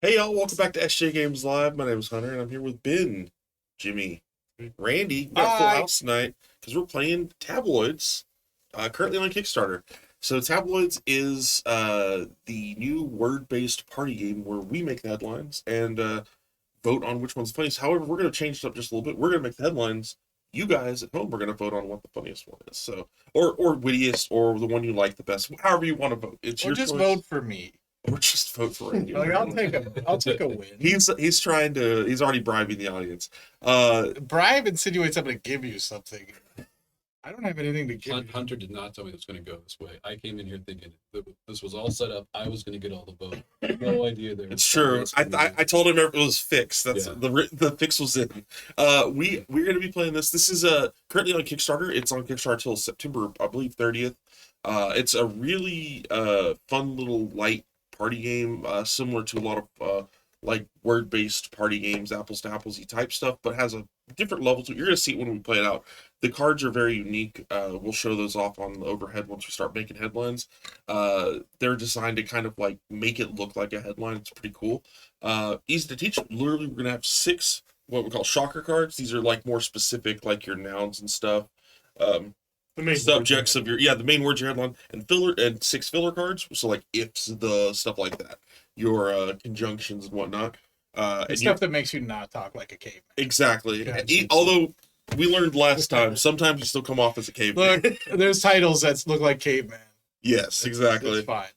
Hey y'all, welcome back to SJGames Live. My name is Hunter, and I'm here with Ben, Jimmie, Randy. We got a full Hi. house tonight because we're playing Tabloids, currently on Kickstarter. So Tabloids is the new word-based party game where we make the headlines and vote on which one's funniest. However, we're going to change it up just a little bit. We're going to make the headlines. You guys at home are going to vote on what the funniest one is. So, or wittiest, or the one you like the best. However you want to vote. It's Well, your just choice. vote for me. Or just vote for Randy. Like, I'll take a win. He's trying to. He's already bribing the audience. Bribe insinuates I'm going to give you something. I don't have anything to give you. Hunter did not tell me it was going to go this way. I came in here thinking that this was all set up. I was going to get all the votes. No idea there. It's true. I told him it was fixed. That's Yeah. the fix was in. We're going to be playing this. This is currently on Kickstarter. It's on Kickstarter till September, I believe, 30th. It's a really fun little light party game, similar to a lot of like word-based party games, apples to apples-y type stuff, but has a different level to it. You're going to see it when we play it out. The cards are very unique. We'll show those off on the overhead once we start making headlines. They're designed to kind of like make it look like a headline. It's pretty cool. Easy to teach. Literally, we're going to have 6 what we call shocker cards. These are like more specific, like your nouns and stuff. The main subjects of your the main words your headline, and 6 filler cards, so like ifs, the stuff like that, your conjunctions and whatnot, and Stuff that makes you not talk like a caveman. exactly. Yeah. Although we learned last time, sometimes you still come off as a caveman. Look, there's titles that look like caveman. Yes, exactly. It's fine.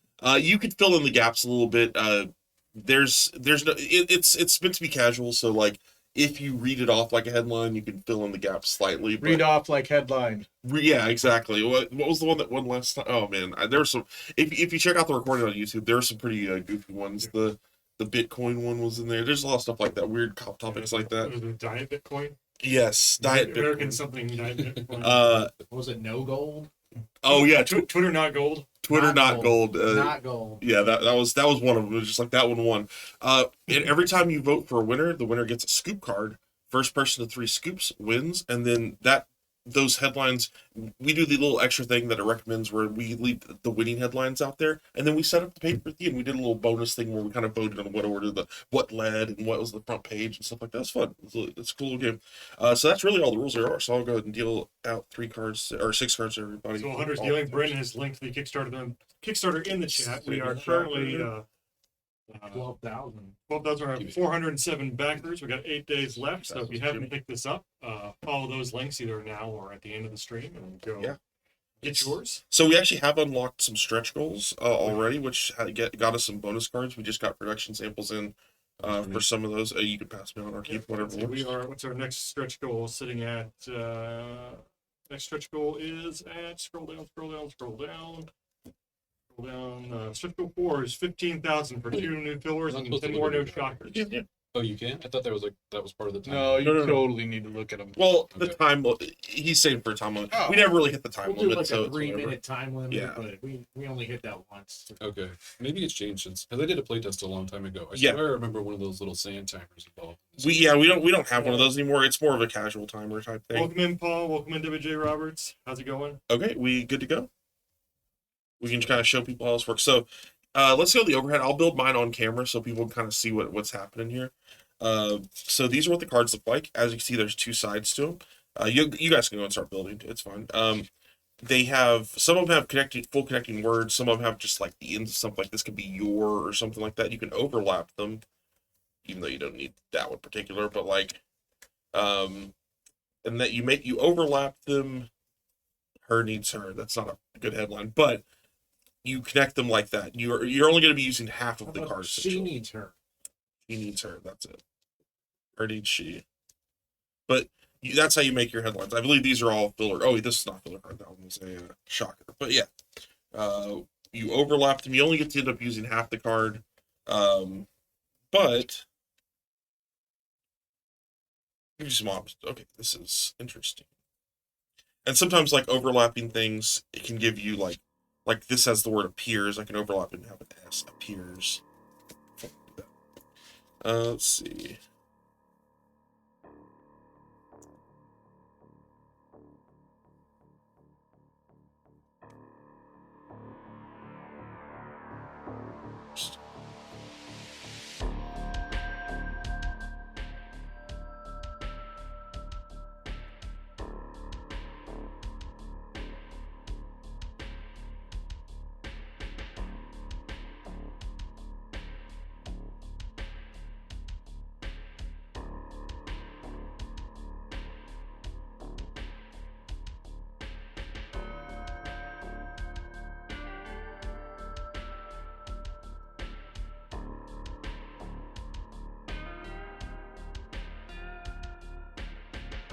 You could fill in the gaps a little bit. There's no, it's meant to be casual, so like if you read it off like a headline, you can fill in the gaps slightly. Read off like headline. Yeah, exactly. What was the one that won last time? Oh man, there were some. If you check out the recording on YouTube, there are some pretty goofy ones. The Bitcoin one was in there. There's a lot of stuff like that, weird topics like that. Was it Diet Bitcoin? Yes, Diet American Bitcoin. something Diet Bitcoin. Was it no gold? Oh yeah, Twitter not gold. Twitter not gold. Not gold. Yeah, that was one of them. It was just like that one won. And every time you vote for a winner, the winner gets a scoop card. First person to 3 scoops wins, and then those headlines, we do the little extra thing that it recommends where we leave the winning headlines out there, and then we set up the paper at the end. We did a little bonus thing where we kind of voted on what order, what led, and what was the front page and stuff like that. It's fun. It's a cool little game. So that's really all the rules there are. So I'll go ahead and deal out 3 cards or 6 cards to everybody. So Hunter's dealing. Brendan has linked the Kickstarter in the chat. We are currently 12,000. 12,407 backers. We got 8 days left. So if you haven't picked this up, follow those links either now or at the end of the stream and go get yours. So we actually have unlocked some stretch goals already, which got us some bonus cards. We just got production samples in for some of those. You can pass me on or keep whatever. So we are. What's our next stretch goal sitting at? Next stretch goal is at scroll down. Stretch goal 4 is 15,000 for 2 new fillers and 10 more new shockers. Yeah. Oh, you can? I thought that was part of the time. No, you No. totally need to look at them. Well, the Okay. time he's saying for a time limit. Oh. We never really hit the time We'll do limit, like so a it's 3-minute time limit, Yeah. but we only hit that once. Okay. Maybe it's changed since, because I did a playtest a long time ago. I Yeah. swear I remember one of those little sand timers involved. we don't have one of those anymore. It's more of a casual timer type thing. Welcome in, Paul. Welcome in, WJ Roberts. How's it going? Okay, we good to go? We can kind of show people how this works. So let's go to the overhead. I'll build mine on camera so people can kind of see what's happening here. So these are what the cards look like. As you can see, there's 2 sides to them. You guys can go and start building. It's fine. They have, some of them have full connecting words. Some of them have just like the ends of something like this could be your or something like that. You can overlap them, even though you don't need that one particular. But like, and that you overlap them. Her needs her. That's not a good headline, but you connect them like that. You're only going to be using half of the cards. She needs her. He needs her. That's it. Or needs she. But that's how you make your headlines. I believe these are all filler. Oh, this is not filler card. That one was a shocker. But yeah, you overlap them. You only get to end up using half the card. But give you some options. Okay, this is interesting. And sometimes like overlapping things, it can give you like this has the word appears. I can overlap it and have an S appears. Let's see.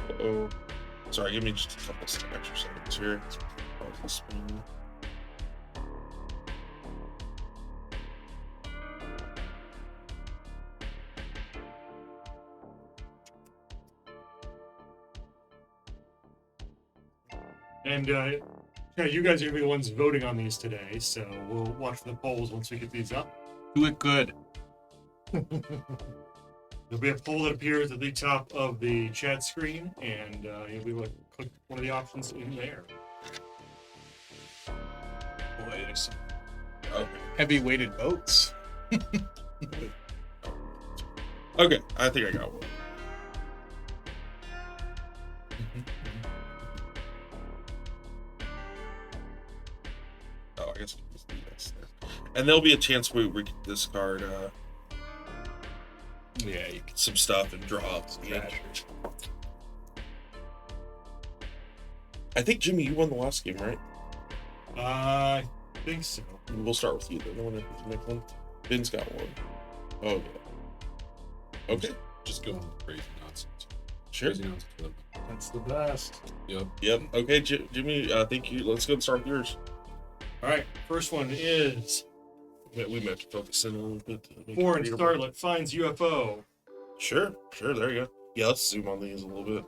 Uh-oh. Sorry, give me just a couple extra seconds here. I'll just spin. And yeah, you guys are gonna be the ones voting on these today, so we'll watch the polls once we get these up. Do it good. There'll be a poll that appears at the top of the chat screen, and you'll be able to click one of the options in there. Boy, there's some Okay. heavy-weighted votes. Okay, I think I got one. Oh, I guess we'll just do this there. And there'll be a chance we can discard Yeah, you can some stuff and draw up. trash. I think, Jimmy, you won the last game, right? I think so. We'll start with you. The one that make one. Ben's got one. Oh, yeah. Okay. Just going with crazy nonsense. Sure. Crazy nonsense for them. That's the best. Yep. Yep. Okay, Jimmy, thank you. Let's go and start with yours. All right, first one is We meant to focus in a little bit. to make it Foreign readable. Starlet finds UFO. Sure, there you go. Yeah, let's zoom on these a little bit.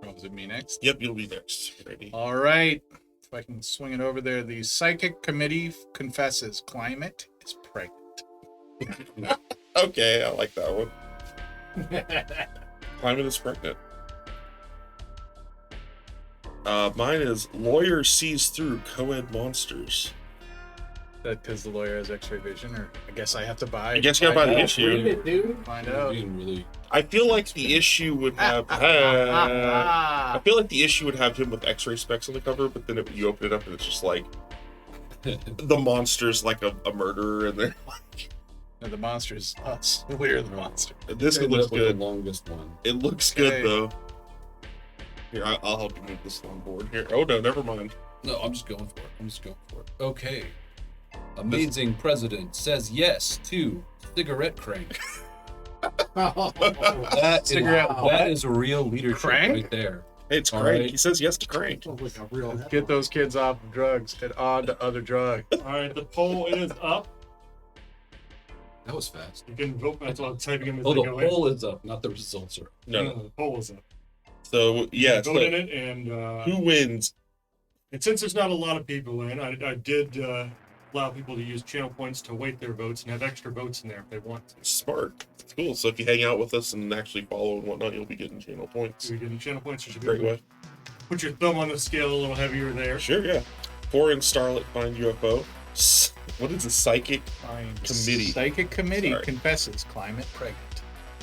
Oh, is it me next? Yep, you'll be next. Ready? All right. If I can swing it over there. The Psychic Committee confesses climate is pregnant. Okay, I like that one. Climate is pregnant. Mine is lawyer sees through co-ed monsters. That because the lawyer has X-ray vision, or I guess I have to buy. I guess you gotta buy the find out. issue. Read it, dude. Find You're out. being really. I feel like the issue would have. I feel like the issue would have him with X-ray specs on the cover, but then you open it up and it's just like the monster's like a murderer, and then No, the monster is us. We're the monster. this Ended looks up with good. the longest one. It looks Okay. good though. Here, I'll help you move this on board here. Oh no, never mind. No, I'm just going for it. Okay. Amazing president says yes to cigarette crank. That is, Cigarette that is a real leadership Crank? right there. Hey, it's All Crank. right. He says yes to Crank. Sounds like a real Get those kids off of drugs and on to other drugs. All right, the poll is up. That was fast. You can vote. That's why I'm typing them as Oh, they the go in. poll is up, not the results are up. No. The poll is up. So yeah, Vote in it, and who wins? since there's not a lot of people in, I did allow people to use channel points to weight their votes and have extra votes in there if they want to. Smart. It's cool. So if you hang out with us and actually follow and whatnot, you'll be getting channel points. So you're getting channel points. You should be Great able way. to put your thumb on the scale a little heavier there. Sure, yeah. Foreign Starlet find UFO. What is a psychic committee? Psychic Committee Sorry. confesses climate pregnant.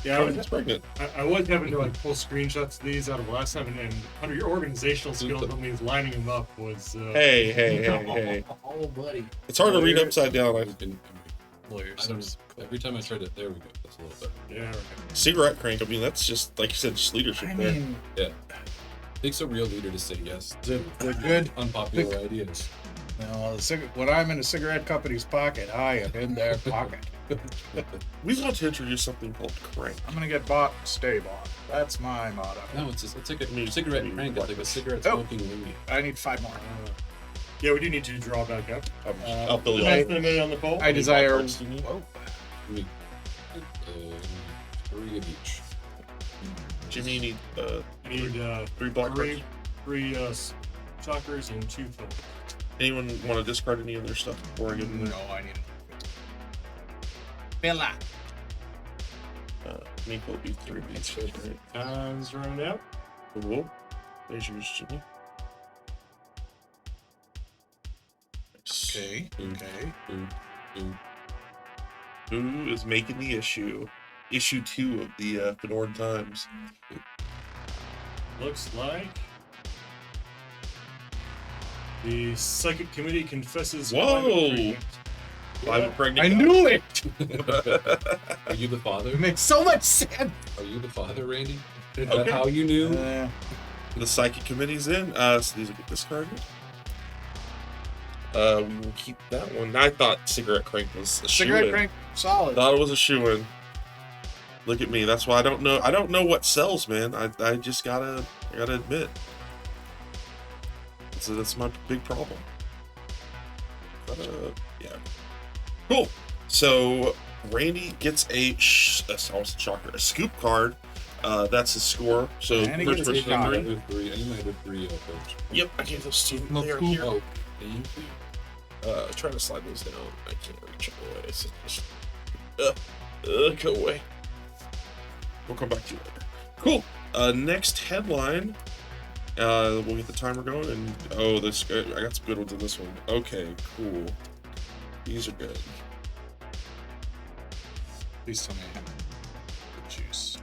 Yeah, Oh, it's pregnant. I was having to like pull screenshots of these out of last time, and under your organizational skills on these, lining them up was. Hey. Oh, buddy. It's hard to read upside down. We can- Lawyers. I don't know. Every time I try to, there we go. That's a little better. Yeah. Right. Cigarette Crank. I mean, that's just like you said, just leadership I there. mean, Takes a real leader to say yes the to good. unpopular ideas. No, when I'm in a cigarette company's pocket, I am in their pocket. We want to introduce something called Crank. I'm gonna get bought, stay bought. That's my motto. No, it's like a Me- cigarette me crank. It's like a cigarette Oh. smoking weenie. I need 5 more. Yeah, we do need to draw back up. I'll fill you Less out. than a minute on the poll. I desire. cards do you need? Whoa. We need, 3 of each. Jimmy, you need I need 3 black cards. three shockers and 2 fills. Anyone want to discard any of their stuff before I give them No, I need. Bella. Nico will be 3 of each. Right? Time's running out. Cool. There's yours, Jimmy. Nice. Okay. Okay. Ooh. Who is making the issue? Issue 2 of the Fenord Times. Looks like the Psychic Committee confesses. Whoa! climate I'm a pregnant I guy. knew it. Are you the father? It makes so much sense. Are you the father, Randy? Is Okay. that how you knew? The Psychic Committee's in. So these will get discarded. We will keep that one. I thought Cigarette Crank was a Cigarette shoo-in. crank, solid. Thought it was a shoe-in. Look at me. That's why I don't know. I don't know what sells, man. I just gotta admit. So that's my big problem. Yeah. Cool. So Randy gets a scoop card. That's his score. So Randy first gets a person shot. memory. With three. I might have three coach. Yep, I gave those two. Look They are who- here. Oh, thank you. Trying to slide those down. I can't reach them away. It's just, go away. We'll come back to you later. Cool. Next headline. We'll get the timer going, and I got some good ones in this one. Okay, cool. These are good. Please tell me I have the juice.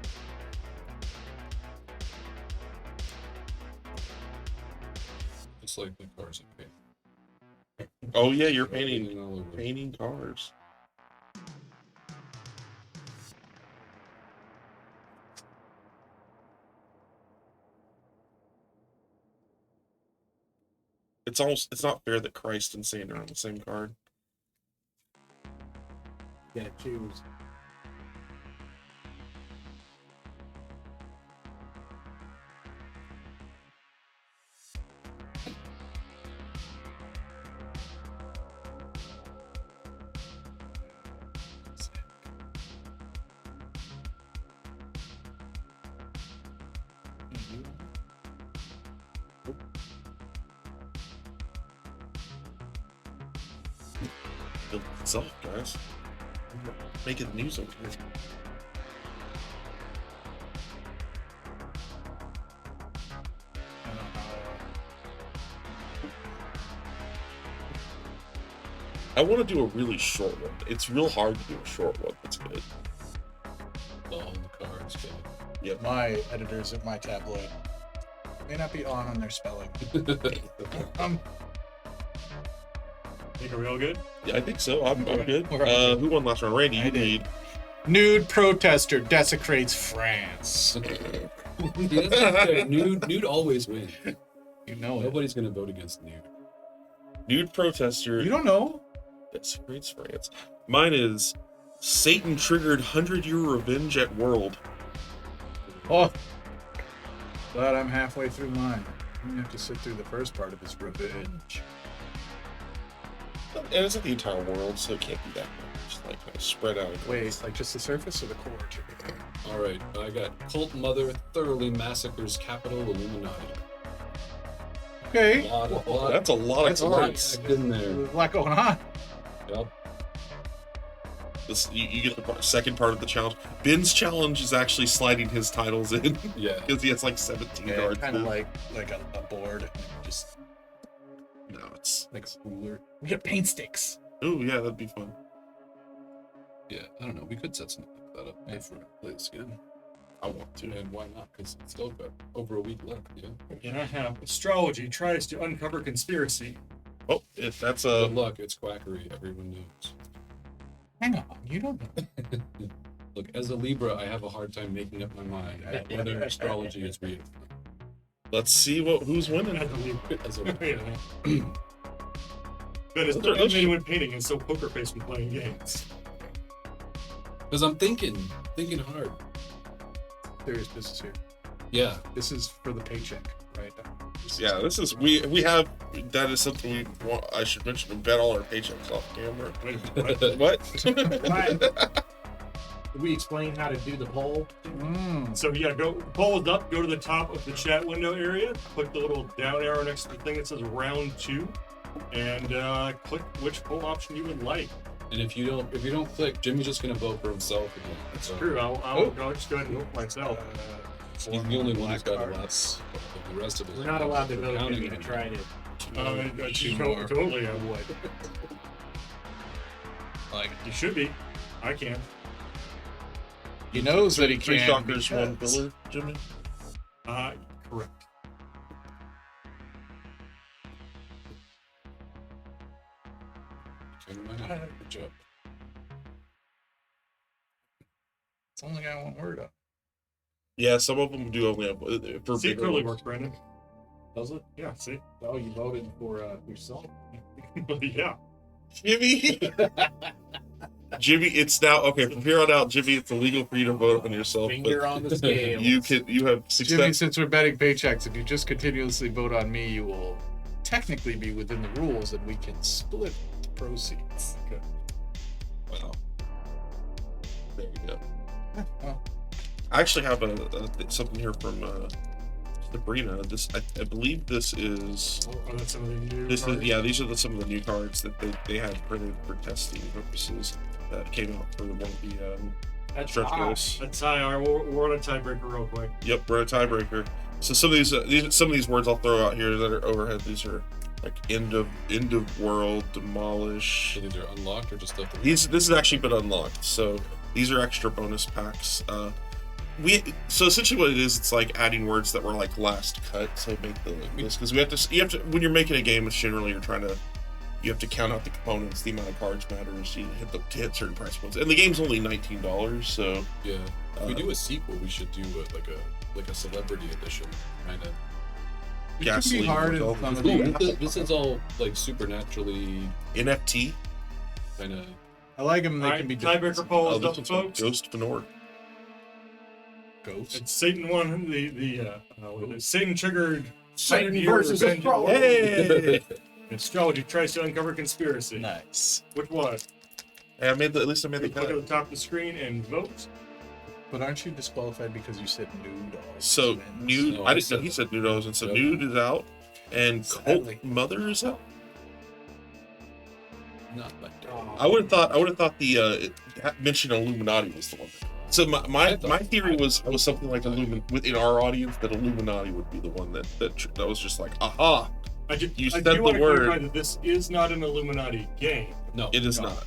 Just like the cars I paint. Oh yeah, you're painting all over. painting cars. It's not fair that Christ and Saint are on the same card. Yeah, choose. Build itself, guys. We're making the news over here. I don't know. I want to do a really short one. It's real hard to do a short one. That's good. All the cards. Yep. My editors at my tabloid may not be on their spelling. Think are we all good? Yeah, I think so. I'm good. We're all Who won last round? Randy, I you did. lead. Nude protester desecrates France. Yeah, that's not fair. Nude always wins. You know it. Nobody's gonna vote against Nude. Nude protester. You don't know? Desecrates France. Mine is Satan triggered 100-year revenge at World. Oh, glad I'm halfway through mine. I'm gonna have to sit through the first part of his revenge. And it's not the entire world, so it can't be that much. Just like kind of spread out. Wait, like just the surface or the core? All right, I got Cult Mother thoroughly massacres Capital Illuminati. Okay, That's a lot of That's a lot. cards. I've been there. there's a lot going on. Yep. You get the second part of the challenge. Ben's challenge is actually sliding his titles in Yeah. because he has like 17 cards. Kind of now. like a board, just No, it's like a ruler. We got paint sticks. oh yeah, that'd be fun. Yeah. I don't know. We could set something like that up if we're gonna play this again. I want to. And why not? Because it's still got over a week left. Yeah. And I have astrology tries to uncover conspiracy. Oh, that's a Good luck. It's quackery. Everyone knows. Hang on, you don't know. Look, as a Libra, I have a hard time making up my mind whether astrology is real. Let's see who's winning. I believe it. As a, Yeah. That is the main when painting and so poker face when playing games. because I'm thinking hard. Serious business here. Yeah. This is for the paycheck, right? Yeah, this is we have that is something we want. I should mention. We bet all our paychecks off camera. Wait, what? What? Did we explain how to do the poll? So yeah, go poll is up. Go to the top of the chat window area. Click the little down arrow next to the thing that says round 2, and click which poll option you would like. And if you don't click, Jimmy's just gonna vote for himself again. It's So true. I'll just go ahead and vote myself. he's the only one who's got a lot. cards. The rest of us We're not allowed to vote. counting Jimmy. I it. tried it. Totally, I would. Like You should be. I can. he knows that he Three can't. shockers, one because- filler, Jimmy. Correct. Why not? Good job. It's only got one word up. Yeah, some of them do only have for See, it bigger clearly ones. works, Brandon. Does it? Yeah, see? Oh, you voted for yourself. Yeah. Jimmy. Jimmy, it's now okay from here on out, Jimmy. It's illegal for you to vote on yourself. Finger on the scale. You have Jimmy, success. since we're betting paychecks, if you just continuously vote on me, you will technically be within the rules, and we can split the proceeds. Okay. Wow. There we go. Well, I actually have something here from Sabrina. This I believe this is. Oh, that's some of the new. This is cards? yeah. These are some of the new cards that they had printed for testing purposes that came out for one of the That's stretch hot. goals. A tie. All right, we're on a tiebreaker real quick. Yep, we're a tiebreaker. So some of these words I'll throw out here that are overhead. These are like end of world, demolish. So these are unlocked or just stuff that This has actually been unlocked. So these are extra bonus packs. So essentially what it is, it's like adding words that were like last cut. So make the list because you have to when you're making a game, it's generally you have to count out the components. The amount of cards matters. You hit certain price points, and the game's only $19. So yeah. If we do a sequel, we should do like a celebrity edition kind of. it can be Gasoline hard in with some of Cool. the. This is all like supernaturally NFT. kind of. I like them. They All can right, be tiebreaker poll Oh, is this up, one's called folks. Ghost Venor. ghosts. It's Satan won the Satan triggered Satan Year versus Revenge. astrology. Hey! Astrology tries to uncover conspiracy. Nice. Which one? Hey, at least I made the Click at cut. the top of the screen and vote. But aren't you disqualified because you said nude? So wins? nude. No, I I didn't know said he that. said nude. And so Yep. nude is out, and Sadly. Cult Mother is out. Not like that. Oh, I would have thought the mention Illuminati was the one. So my theory was something like within our audience that Illuminati would be the one that was just like aha. I do said the want to word. clarify that this is not an Illuminati game. No. It is No. not.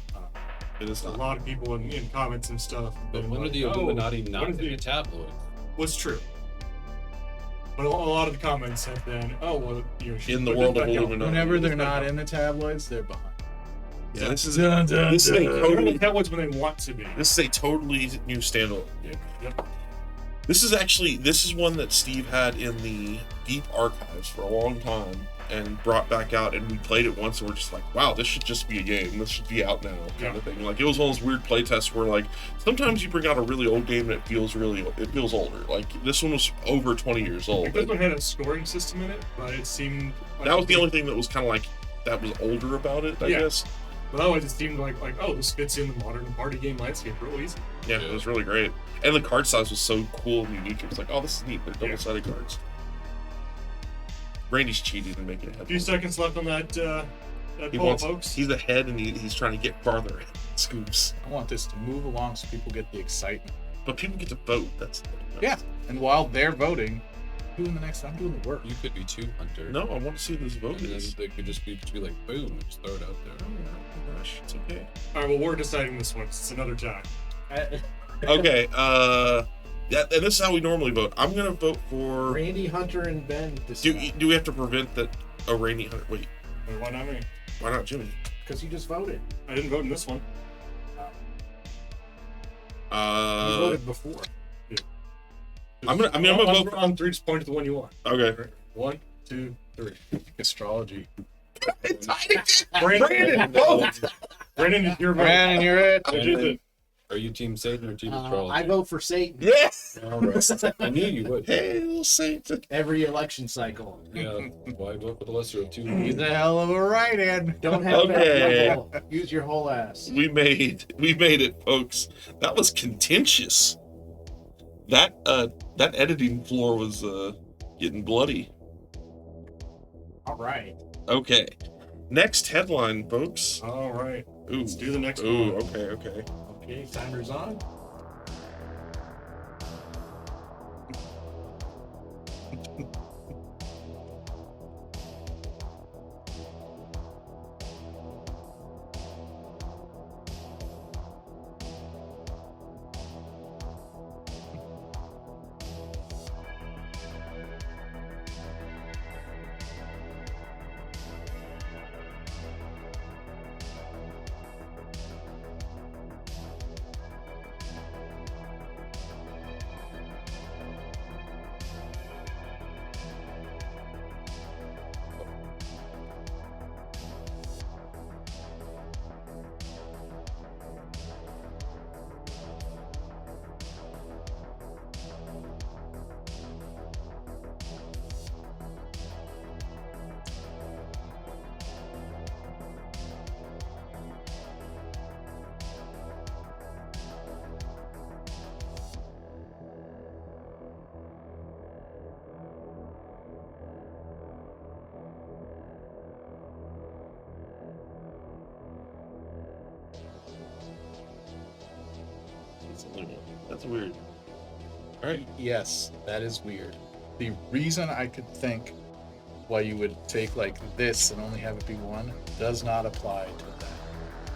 It is A not. lot of people in comments and stuff. But been when are like, the "Oh, Illuminati when not is in the-" the tabloid? What's true. But a lot of the comments have been, oh well, you know, In the world of Illuminati. Illuminati. Whenever they're not in the tabloids, they're behind. Yeah, this is Dun, dun, this is a dun. totally That was when they want to be. this is a totally new standalone game. Yep. This is one that Steve had in the deep archives for a long time and brought back out, and we played it once and we're just like, wow, this should just be a game. This should be out now, kind of thing. Like it was one of those weird play tests where like sometimes you bring out a really old game and it feels older. Like this one was over 20 years old. This one had a scoring system in it, but it seemed like That was the only thing that was kind of like that was older about it, I Yeah. guess. But otherwise, it seemed like oh, this fits in the modern party game landscape real easy. Yeah, it was really great. And the card size was so cool and unique. It was like, oh, this is neat. They're double-sided cards. Randy's cheating and making it A few seconds left on that He poll, wants, folks. he's ahead and he's trying to get farther ahead. Scoops. I want this to move along so people get the excitement. But people get to vote. That's the thing. Yeah. And while they're voting, I'm doing the work. You could be two Hunter. No, I want to see this vote And then is. they could just be like boom, and just throw it out there. Oh gosh, it's okay. All right, well, we're deciding this one. It's another tie. Okay, yeah, and this is how we normally vote. I'm gonna vote for. Randy, Hunter, and Ben. Do we have to prevent that a Randy Hunter? Wait, Wait, why not me? why not Jimmy? Because you just voted. I didn't vote in this one. You voted before. I'm gonna vote. on 3, just point to the one you want. Okay. 1, 2, 3. Astrology. Brandon, vote. Brandon, it's your vote. Brandon, you're it. I did it. Are you Team Satan or Team Astrology? I vote for Satan Yes. All right. I knew you would. Hail Satan. every election cycle. Yeah. Why vote for the lesser of two? He's a hell of a write-in. Don't have Okay. that. Use your whole ass. We made it, folks. That was contentious. That editing floor was getting bloody. All right. Okay. Next headline, folks. All right. Ooh. Let's do the next Ooh, one. okay. Okay, timer's on. That's weird. All right. Yes, that is weird. The reason I could think why you would take like this and only have it be one does not apply to that.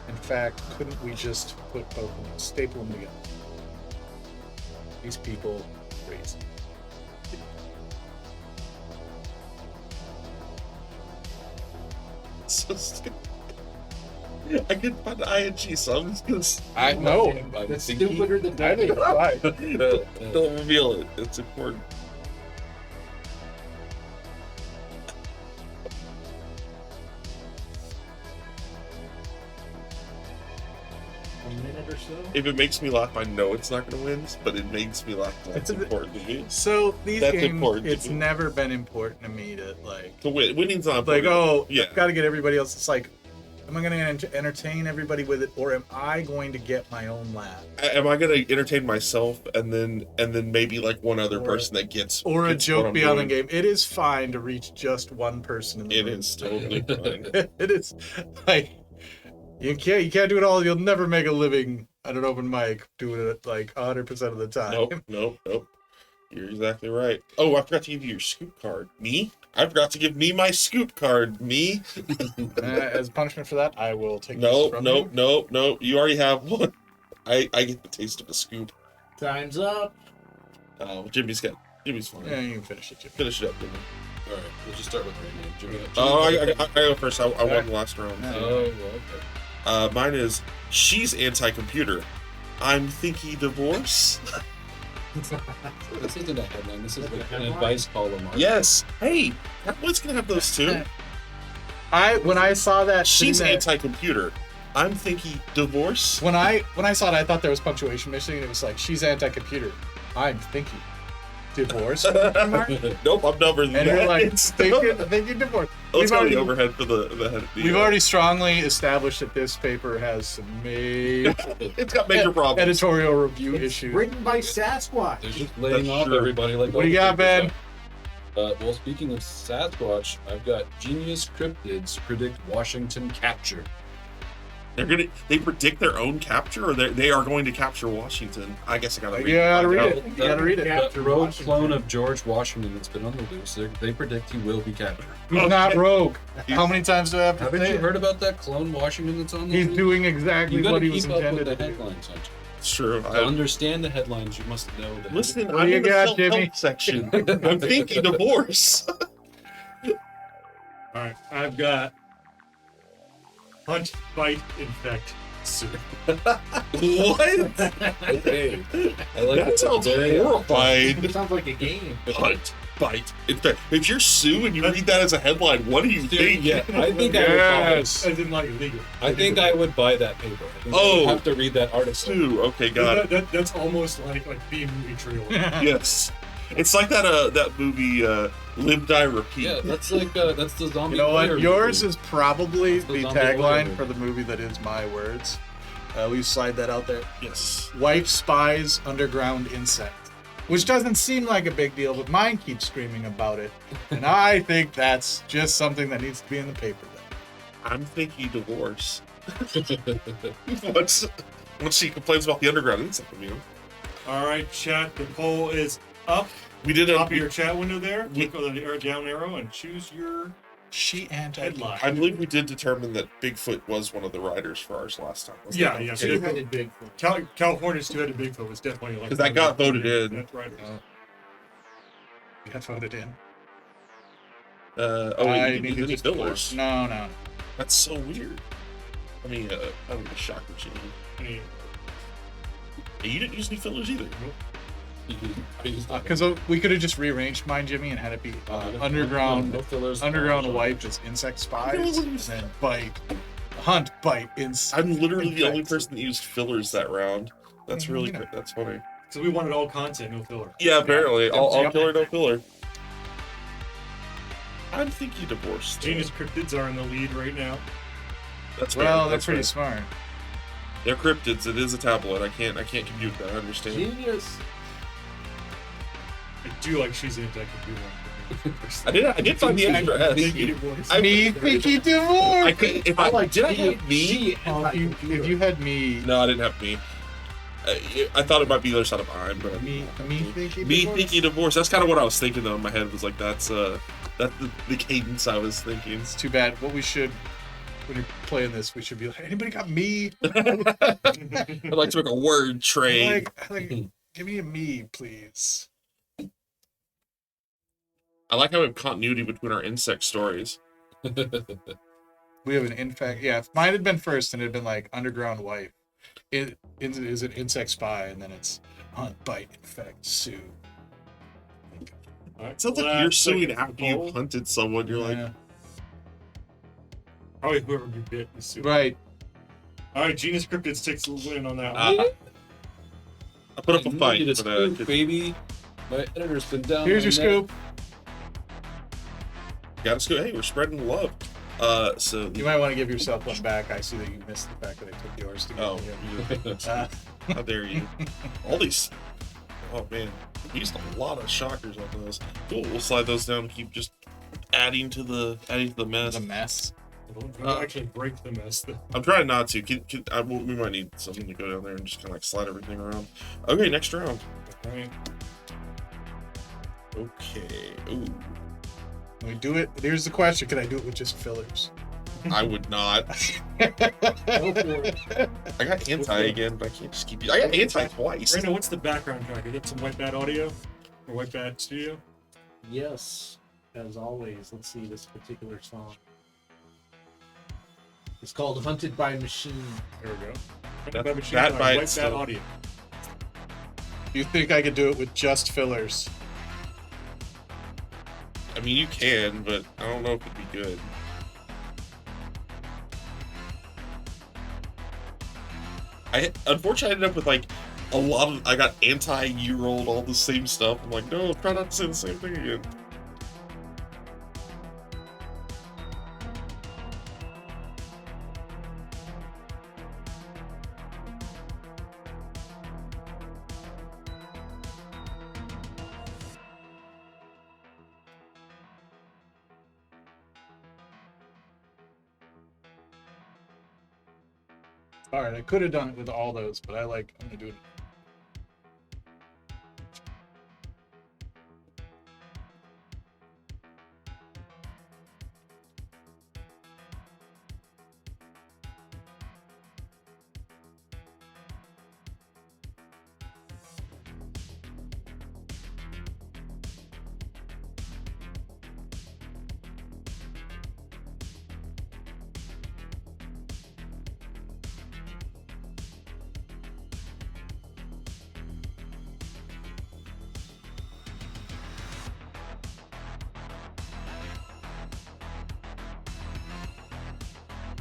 In fact, couldn't we just put both of them, staple them together? These people are crazy. So stupid. I couldn't find the ing, so I'm just gonna. I know. That's stupider than I think it's fine. Don't reveal it. It's important. a minute or so. If it makes me laugh, I know it's not gonna win, but it makes me laugh. That's important to me. So these That's games, important to it's me. never been important to me to like, To win, winning's not like, important. oh, yeah. got to get everybody else. It's like, am I going to entertain everybody with it, or am I going to get my own laugh? Am I gonna entertain myself and then maybe like one other Or- person that gets Or a gets what joke I'm beyond the doing? game. It is fine to reach just one person in the It room. is totally fine. It is like you can't do it all. You'll never make a living at an open mic doing it like 100% of the time. Nope. You're exactly right. Oh, I forgot to give you your scoop card. Me? I forgot to give me my scoop card. Me? As punishment for that, I will take this Nope. from you. You already have one. I get the taste of a scoop. Time's up. Jimmy's fine. Yeah, you can finish it, Jimmy. Finish it up, Jimmy. All right, we'll just start with your name. Jimmy. Oh, I go first. I won the last round. Oh, okay. Mine is she's anti-computer. I'm thinking divorce. This isn't a headline. This is That's like a an headline? advice column. Yes. Hey, Tabloids can have those too. When I saw that, She's sitting there- anti-computer. I'm thinking divorce. When I saw it, I thought there was punctuation missing, and it was like, she's anti-computer. I'm thinking divorce. Nope, I'm dumber than And that. you're like, It's- thinking divorce. Let's We've go to already, the overhead for the head. we've already strongly established that this paper has some major It's got major problems. editorial review It's issues. written by Sasquatch. They're just laying That's off true. everybody like. What do you all got, the Ben? papers are. Well, speaking of Sasquatch, I've got genius cryptids predict Washington capture. They predict their own capture, or they are going to capture Washington. I guess I gotta read. You gotta read find it. out. You gotta read it. That Capture rogue Washington. clone of George Washington that's been on the loose, they predict he will be captured. He's not rogue. How many times do I have to Haven't say you it? heard about that clone Washington that's on the He's loose? doing exactly You gotta what he was keep up with intended the to do. headlines, Hunter. It's true. To understand the headlines, you must know that. Listen, What do I'm you in the got, self-help Jimmy? section. I'm thinking divorce. All right, I've got hunt, bite, infect, sue. What? Okay. I like That sounds It horrifying. sounds like a game. Hunt, bite. In fact, if you're Sue and you read that as a headline, what do you think? Yeah, I think I would Yes. I didn't like illegal. buy it. I think I would buy that paper. I think I Oh. would have to read that article. Sue. Okay, got it. That's almost like B-movie trailer. Yes. It's like that movie, Live, Die, Repeat. Yeah, that's like that's the zombie. You know player what? Yours movie. is probably That's the the zombie tagline warrior. for the movie that is my words. We slide that out there. Yes. Wife spies underground insect. Which doesn't seem like a big deal, but mine keeps screaming about it. And I think that's just something that needs to be in the paper then. I'm thinking divorce. once she complains about the underground insect, All right, chat. The poll is up. we did Top a. of your chat window there. Click on the down arrow and choose your She anti headline. I believe we did determine that Bigfoot was one of the riders for ours last time. wasn't Yeah, it? yeah. Okay. Two-headed Bigfoot. California's two-headed Bigfoot was definitely like 'Cause that got voted in. That's right. got voted in. Oh, wait, I you need did to any just fillers. No. That's so weird. I mean, I would be shocked if you Any- Hey, you didn't use any fillers either. Because we could have just rearranged mine, Jimmy, and had it be underground No fillers. underground wife is insect spies, and then bite, hunt, bite, insect. I'm literally the only infect. person that used fillers that round. That's really You know. that's funny. So we wanted all content, no filler. Yeah, apparently. All Yep. filler, no filler. I'm thinking divorce. Genius cryptids are in the lead right now. That's fair. Well, they're That's pretty fair. smart. They're cryptids. It is a tabloid. I can't compute that. I understand. Genius. I do like she's anti-computer. I did find the extra S. I- Me thinking divorce. I could if I I like did I she- have me. she Oh, if you anti-computer. had me, No, I didn't have me. I thought it might be the other side of I'm, but Me thinking. me divorce? thinking divorce. That's kind of what I was thinking though in my head. Was like that's the cadence I was thinking. It's too bad. What we should, when you're playing this, we should be like, anybody got me? I'd like to make a word trade. Give me a me, please. I like how we have continuity between our insect stories. We have an infect. Yeah, if mine had been first and it had been like underground wife. It is an insect spy, and then it's hunt, bite, infect, sue. All right, It sounds like last you're suing second after poll. you hunted someone. You're like, Yeah. Probably whoever you bit is suing. Right. All right, Genius Cryptids takes the win on that Uh, one. I put up a fight Need a for that. scoop, baby. My editor's been down. Here's my your neck. scoop. Got to go. Hey, we're spreading love. So You might want to give yourself one back. I see that you missed the fact that I took yours to give oh, you. how dare you? All these. Oh man, we used a lot of shockers on those. Cool. We'll slide those down and keep just adding to the mess. The mess. Don't actually break the mess. I'm trying not to. We might need something to go down there and just kind of like slide everything around. Okay, next round. All right. Okay. Ooh, Can we do it? Here's the question: can I do it with just fillers? I would not. Go for it. I got anti again, but I can't just keep. I got anti twice. Brandon, what's the background track? Is it some White Bat audio? Or White Bat Studio? Yes, as always. Let's see this particular song. It's called "Hunted by Machine." There we go. That- By Machine that Gun, by White Bat itself. audio. Do you think I could do it with just fillers? I mean, you can, but I don't know if it'd be good. Unfortunately, I ended up with like a lot of. I got anti-year-old, all the same stuff. I'm like, no, try not to say the same thing again. All right, I could have done it with all those, but I'm gonna do it.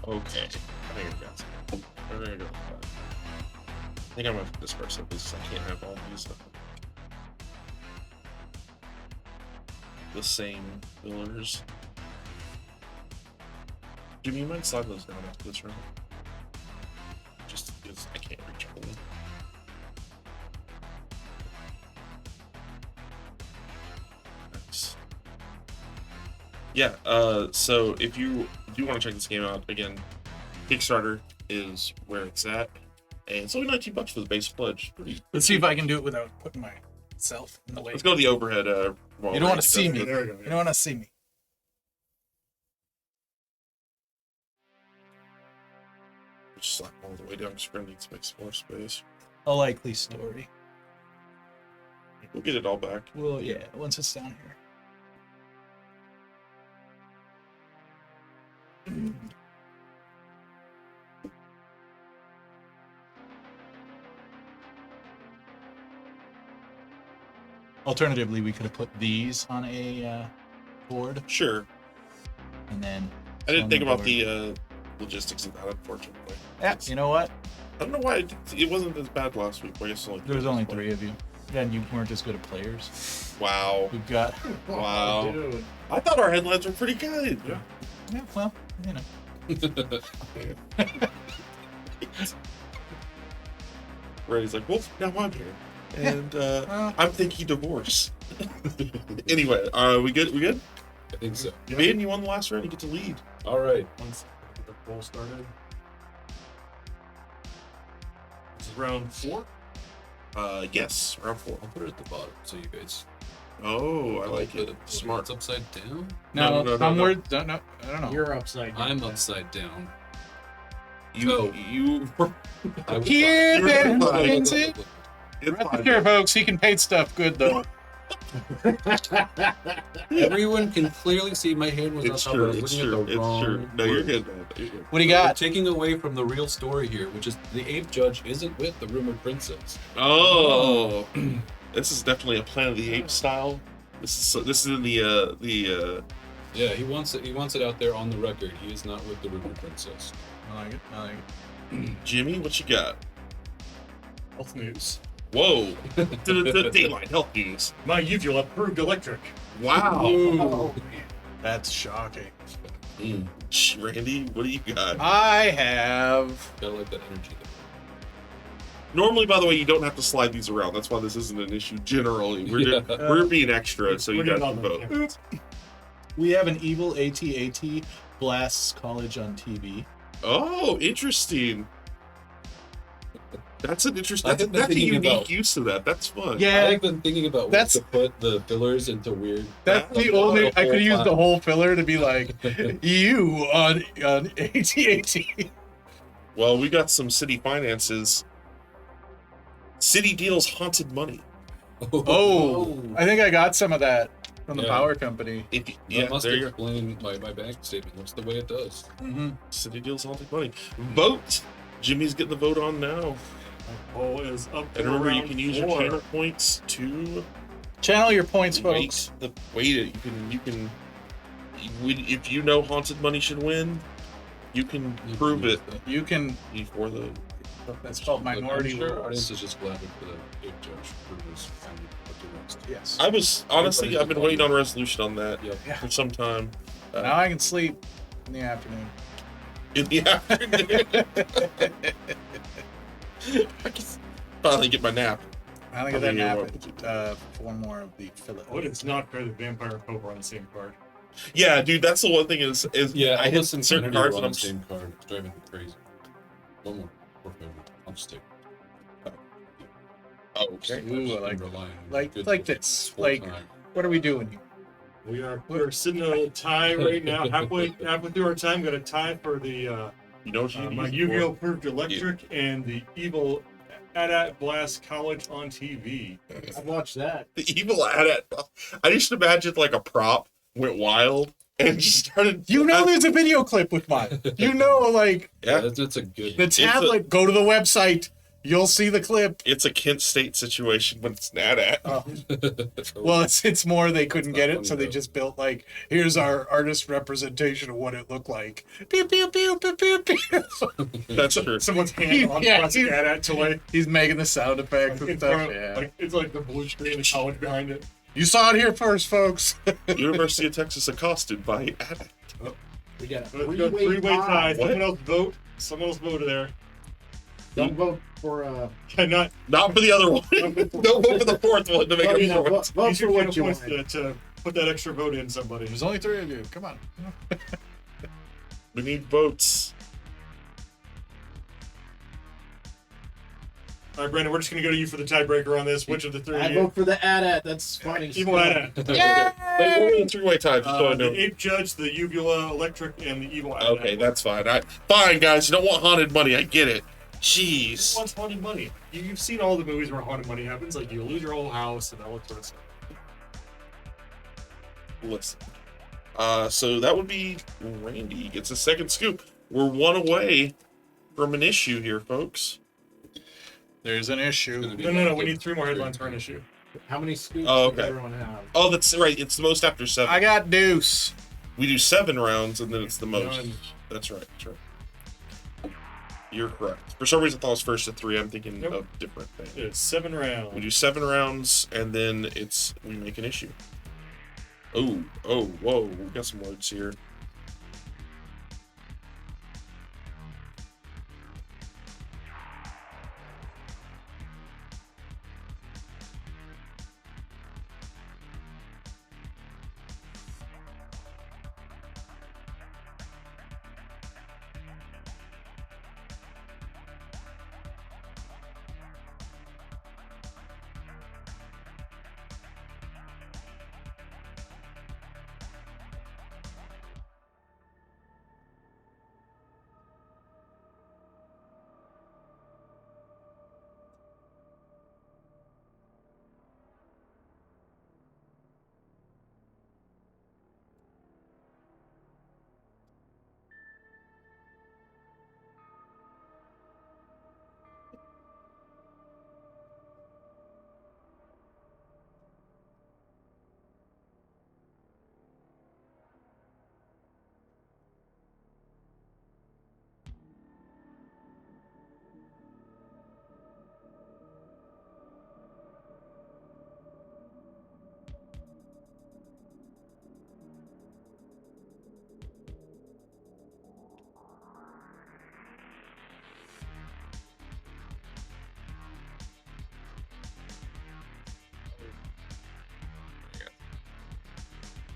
Okay, I think I've got some. Where did I go with that? I think I'm gonna disperse it because I can't have all these the same fillers. Jimmy, you might slide those down after this round. Just because I can't reach all of them. Nice. Yeah, so if you do want to check this game out, again, Kickstarter is where it's at. And it's only $19 for the base pledge. Let's see if I can do it without putting myself in the way. Let's go to the overhead. You don't want to see me. There we go. You don't want to see me. Just slap all the way down. Screen needs to make some more space. A likely story. We'll get it all back. Well, yeah, once it's down here. Alternatively, we could have put these on a board, Sure. and then. I didn't on think about board. the logistics of that, unfortunately. Yeah, you know what? I don't know why it wasn't as bad last week. But I guess There was only 3 of you. Then you weren't as good at players. Wow. We've got. Wow. Dude. I thought our headlines were pretty good. Yeah. Yeah, well, you know. Ray's like, well, now I'm here. And Well. I'm thinking divorce. Anyway, we good? We good? I think so. Yeah. Ben, you won the last round. You get to lead. All right. Once the poll started. This is round 4. Yes, round 4. I'll put it at the bottom so you guys. Oh, I like put it. Wait, Smart. It's upside down. No, no, no, I'm no. worried. No, I don't know. You're upside down. I'm upside down. You. I was Kid You're that fine. paints it. It's Rest fine. assured, folks, he can paint stuff good though. Everyone can clearly see my hand was It's up. true. I was It's looking true. at the It's wrong true. No, you're word. good, man. You're good. What do you We're got? taking away from the real story here, which is the ape judge isn't with the rumored princess. Oh, this is definitely a Planet of the Apes style. This is in the Yeah, he wants it. He wants it out there on the record. He is not with the rumored princess. I like it. I like it. Jimmy. What you got? Health news. Whoa, Dateline Health News. My uvula proved electric. Wow. Oh, That's shocking. Randy, what do you got? I have. Gotta like that energy. Normally, by the way, you don't have to slide these around. That's why this isn't an issue. Generally, Yeah. we're being extra, so you Put it guys on can the vote. camera. We have an evil AT-AT blasts college on TV. Oh, interesting. That's an interesting. I've been That's a thinking unique about- use of that. That's fun. Yeah, I've been thinking about ways That's- to put the fillers into weird. that's the only. I could use the whole filler to be like, you on AT-AT. Well, we got some city finances. City deals haunted money. Oh, I think I got some of that from the Yeah. power company. If you, That yeah, must there you go. explain my bank statement. That's the way it does. Mm-hmm. City deals haunted money. Vote. Jimmy's getting the vote on now. My poll is up. And remember, you around can use your 4. channel points to Channel your points, folks. wait it. If you know haunted money should win, you can prove it You can. before the. That's called minority I'm sure our rules. audience is just glad for the ape judge for his family what the rest. Yes. I was honestly, I've been waiting on a resolution on that Yep. Yeah. for some time. Now I can sleep in the afternoon. In the afternoon, I can finally get my nap. I only I'll get that be here nap at 4 more of the fillet. What it's not fair that Vampire and Pope are on the same card. Yeah, dude, that's the one thing is Yeah, I hit some certain cards on and I'm the same card. It's driving me crazy. One more. Four favor. I'll just take. oh, okay. Ooh, I like- relying on like- good like luck this. full Like- time. What are we doing here? We're sitting at a tie right now. Halfway through our time, got a tie for the You know what you my use it uvula proved electric and the evil AT-AT blast college on TV. I watched that. for? The evil AT-AT. I just imagine like a prop went wild and just started. You know there's a video clip with mine. You know, like, Yeah, That's a good. the tablet, go to the website. You'll see the clip. it's a Kent State situation, but it's an AT-AT. Well, it's more they couldn't It's get not it, so funny, they though. just built, like, here's our artist representation of what it looked like. Pew, pew, pew, pew, pew, pew. That's true. Someone's hand on Yeah, plastic he's- AT-AT to like, He's making the sound effects and in stuff. front, Yeah. like it's like the blue screen and the college behind it. You saw it here first, folks. University of Texas accosted by AT-AT. We got a So let's go three-way tie. What? Someone else vote. Someone else vote there. Don't vote for Cannot. Not for the other one. Don't vote for the fourth one to make well, it you know, short. vote Use for your what channel you points want. to put that extra vote in somebody. There's only 3 of you. Come on. We need votes. All right, Brandon, we're just going to go to you for the tiebreaker on this. Which of the three? I vote for the AT-AT. That's funny. Evil AT-AT. Wait, what were the three-way ties? Just so I know. The ape judge, the uvula electric, and the evil AT-AT. Okay, that's fine. Fine, guys. You don't want haunted money. I get it. Who Jeez. wants haunted money? You've seen all the movies where haunted money happens. Like you lose your whole house and all that sort of stuff. Listen. So that would be Randy gets a second scoop. We're one away from an issue here, folks. There's an issue. No. We need 3 more headlines for an issue. How many scoops Oh, does okay. everyone have? Oh, that's right. It's the most after 7. I got deuce. We do 7 rounds, and then it's the most. None. That's right. That's right. You're correct. For some reason, I thought it was first to 3. I'm thinking Nope. of different things. It's 7 rounds. We do 7 rounds, and then we make an issue. Oh, whoa. We got some words here.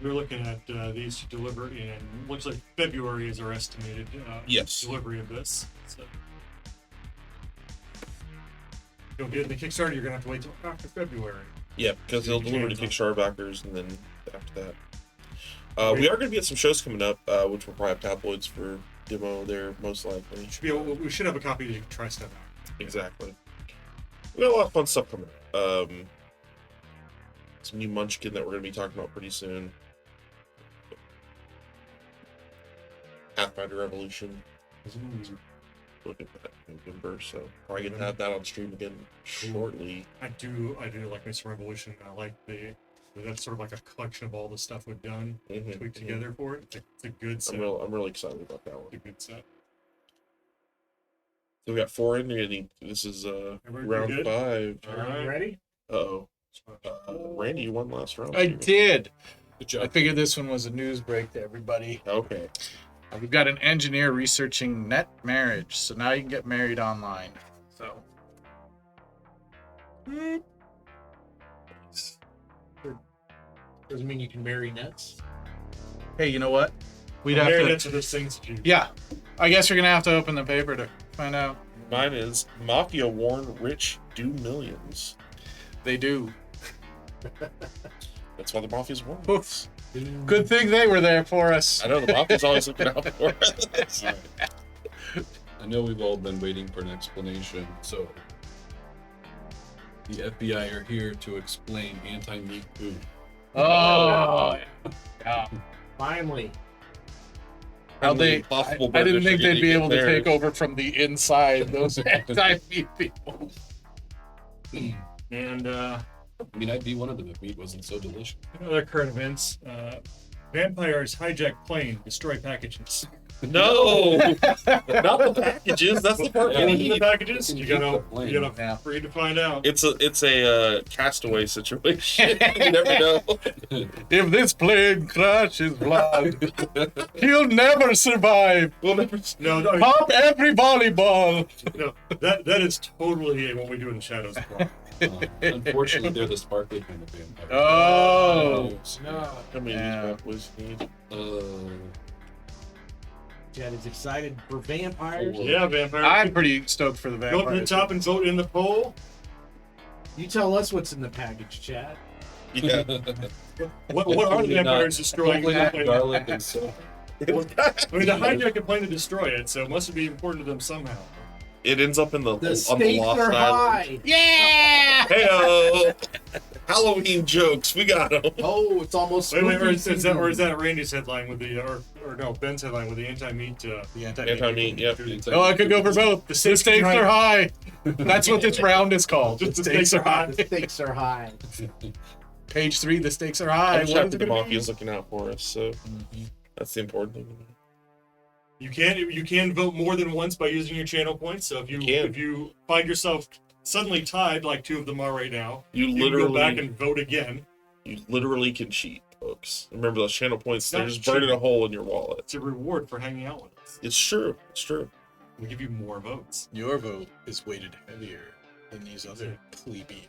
We're looking at these to deliver in, looks like February is our estimated Yes. delivery of this. So, don't get the Kickstarter, you're going to have to wait till after February. Yeah, because they'll deliver to Hands Kickstarter backers, and then after that. We are going to get some shows coming up, which will probably have tabloids for demo there, most likely. We should have a copy to try stuff out. Exactly. We got a lot of fun stuff coming up. Some new Munchkin that we're going to be talking about pretty soon. Pathfinder Revolution. Looking at that in November, so probably gonna have that on stream again shortly. I do like this Revolution. I like that's sort of like a collection of all the stuff we've done, tweaked together for it. It's a good set. I'm really excited about that It's a one. good set. So we got 4 in there. This is Everybody round good? 5. All right. Ready? Uh-oh. Randy, you won last round. I did. Good I job. figured this one was a news break to everybody. Okay. We've got an engineer researching net marriage, so now you can get married online. So Doesn't mean you can marry nets. hey, you know what? We'd have Compare to. that to those things that you. Yeah, I guess you're gonna have to open the paper to find out. Mine is Mafia warn rich do millions. They do. That's why the Mafia's warn. Oops. Good thing they were there for us. I know the Mafia's always looking out for us. All right. I know we've all been waiting for an explanation, so the FBI are here to explain anti-meat food. Oh, yeah. Finally. How they? Possible I didn't think partnership they'd be able to there. take over from the inside. Those anti-meat people. And I mean, I'd be one of them if meat wasn't so delicious. in other current events, vampires hijack plane, destroy packages. No, not the packages. That's the part Any we of the need. packages? You gotta Yeah. read to find out. It's a castaway situation. You never know. If this plane crashes, blood, he'll never survive. We'll never. No, no, Pop every volleyball. no, that is totally what we do in the shadows. Unfortunately, they're the sparkly kind of vampire. Oh. No. How many Yeah. of these you need? Chad is excited for vampires. Yeah, vampire. I'm pretty stoked for the Go up to the vampires. top and vote in the poll. You tell us what's in the package, Chad. Yeah. What are the vampires destroying? Hopefully not I garlic and salt. mean, the hijack a plane to destroy it, so it must be important to them somehow. It ends up in the The on the stakes lost are island. high. Yeah. Heyo! Halloween jokes. We got them. Oh, it's almost. Wait, spooky or is season. that Randy's headline with the or no Ben's headline with the anti-meat? The Anti-meat. Yep. Oh, I could go for both. The stakes are high. That's what this round is called. The stakes are high. The stakes are high. Page 3, the stakes are I high. just What have is to it the gonna be? Mafia's looking out for us, so that's the important thing. You can vote more than once by using your channel points. So can. if you find yourself suddenly tied like 2 of them are right now, You you can go back literally, and vote again. you literally can cheat, folks. Remember those channel points? They're Not just burning cheating. a hole in your wallet. It's a reward for hanging out with us. It's true. It's true. We give you more votes. Your vote is weighted heavier than these other plebeians.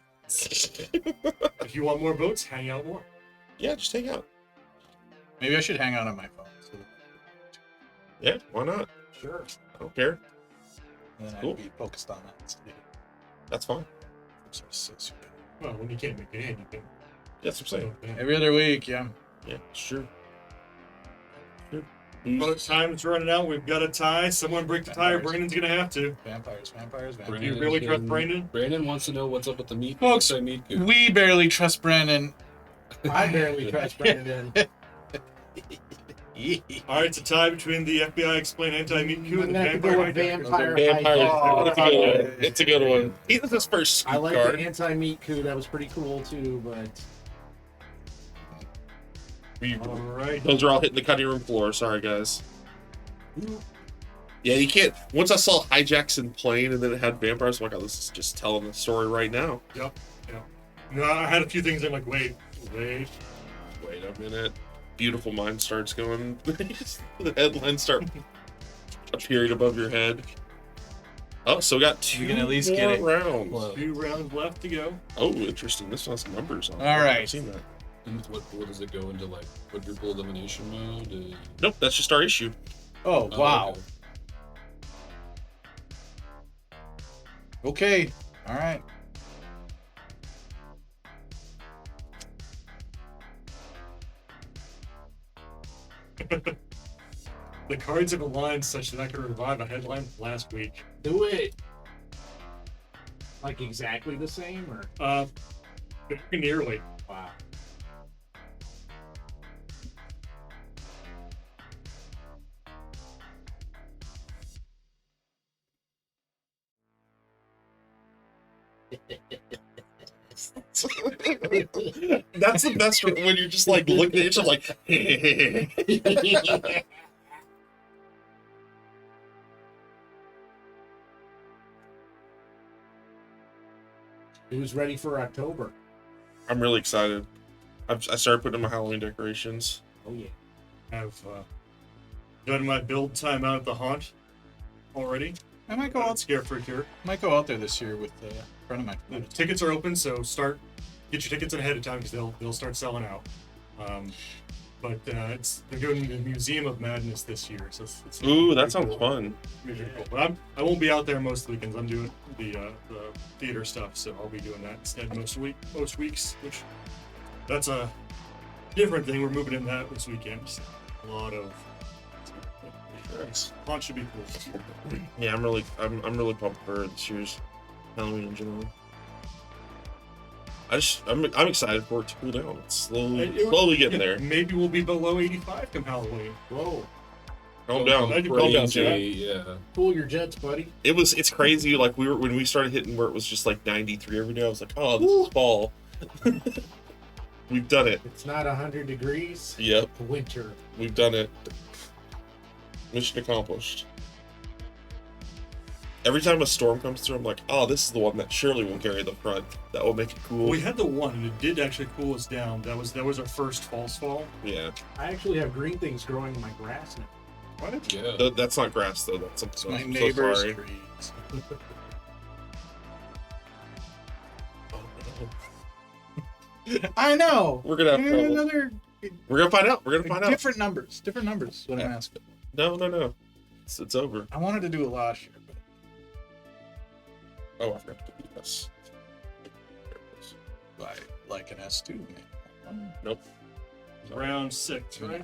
If you want more votes, hang out more. Yeah, just hang out. Maybe I should hang out on my phone. So, Yeah, why not? Sure. I don't care. and then Cool. I'd be focused on that instead. That's fine. So stupid. Well, when you can't make it in, you can. That's what I'm saying. Every other week, yeah. Yeah, it's true. Well, time's running out. We've got a tie. Someone break the tie, or Brandon's gonna have to. Vampires. Do you really trust Brandon? Brandon wants to know what's up with the meat. Folks, anti-meat food. We barely trust Brandon. I barely trust Brandon. All right, it's a tie between the FBI explain anti-meat coup I'm and the gonna have to go with vampire. vampire. Vampire. hijack. It's a good one. He was his first scoop I like card. the anti-meat coup. That was pretty cool too. But All right. Those are all hitting the cutting room floor. Sorry, guys. Yeah, you can't. Once I saw hijacks in plane and then it had vampires, I'm like, oh, this is just telling the story right now. Yep. No, I had a few things. I'm like, wait. Wait a minute. Beautiful Mind starts going. The headlines start appearing above your head. Oh, so we got two We can at least more get it. rounds. 2 rounds left to go. Oh, interesting. This one has numbers on it. All right. I've seen that. And what does it go into, like, quadruple elimination mode? Nope, that's just our issue. Oh, wow. Okay. Okay. All right. The cards have aligned such that I could revive a headline from last week. Do it. Like exactly the same, or Very nearly. wow. That's the best when you're just like looking at each other like. Who's ready for October? I'm really excited. I started putting in my Halloween decorations. Oh yeah. I've done my build time out at the haunt already. I might go out. Scare for a cure. There this year with a friend of The mine. tickets are open, so get your tickets in ahead of time because they'll start selling out. But they're doing the Museum of Madness this year, so it's Ooh, that sounds fun. Really cool. But I won't be out there most weekends. I'm doing the theater stuff, so I'll be doing that instead most weeks. Which that's a different thing. We're moving in that this weekend. So a lot of haunt should be cool. Yeah, I'm really pumped for this year's Halloween in general. I'm excited for it to cool down. It's slowly getting there. Maybe we'll be below 85 come Halloween. Whoa. Calm down, Jimmy. Yeah. Cool your jets, buddy. It's crazy. Like when we started hitting where it was just like 93 every day. I was like, oh, this is fall. We've done it. It's not 100 degrees. Yep, Winter. we've done it. Mission accomplished. Every time a storm comes through, I'm like, oh, this is the one that surely will carry the front. That will make it cool. We had the one, and it did actually cool us down. That was our first false fall. Yeah. I actually have green things growing in my grass now. What? Yeah. That's not grass though. That's something My else. I'm neighbor's so sorry. trees. I know. We're gonna have trouble. another We're gonna find out. We're gonna find out. different numbers. Different numbers. What I'm asking. No. It's over. I wanted to do it last year, but Oh, I forgot to do this. I like an S2, man. Nope. Round 6, right?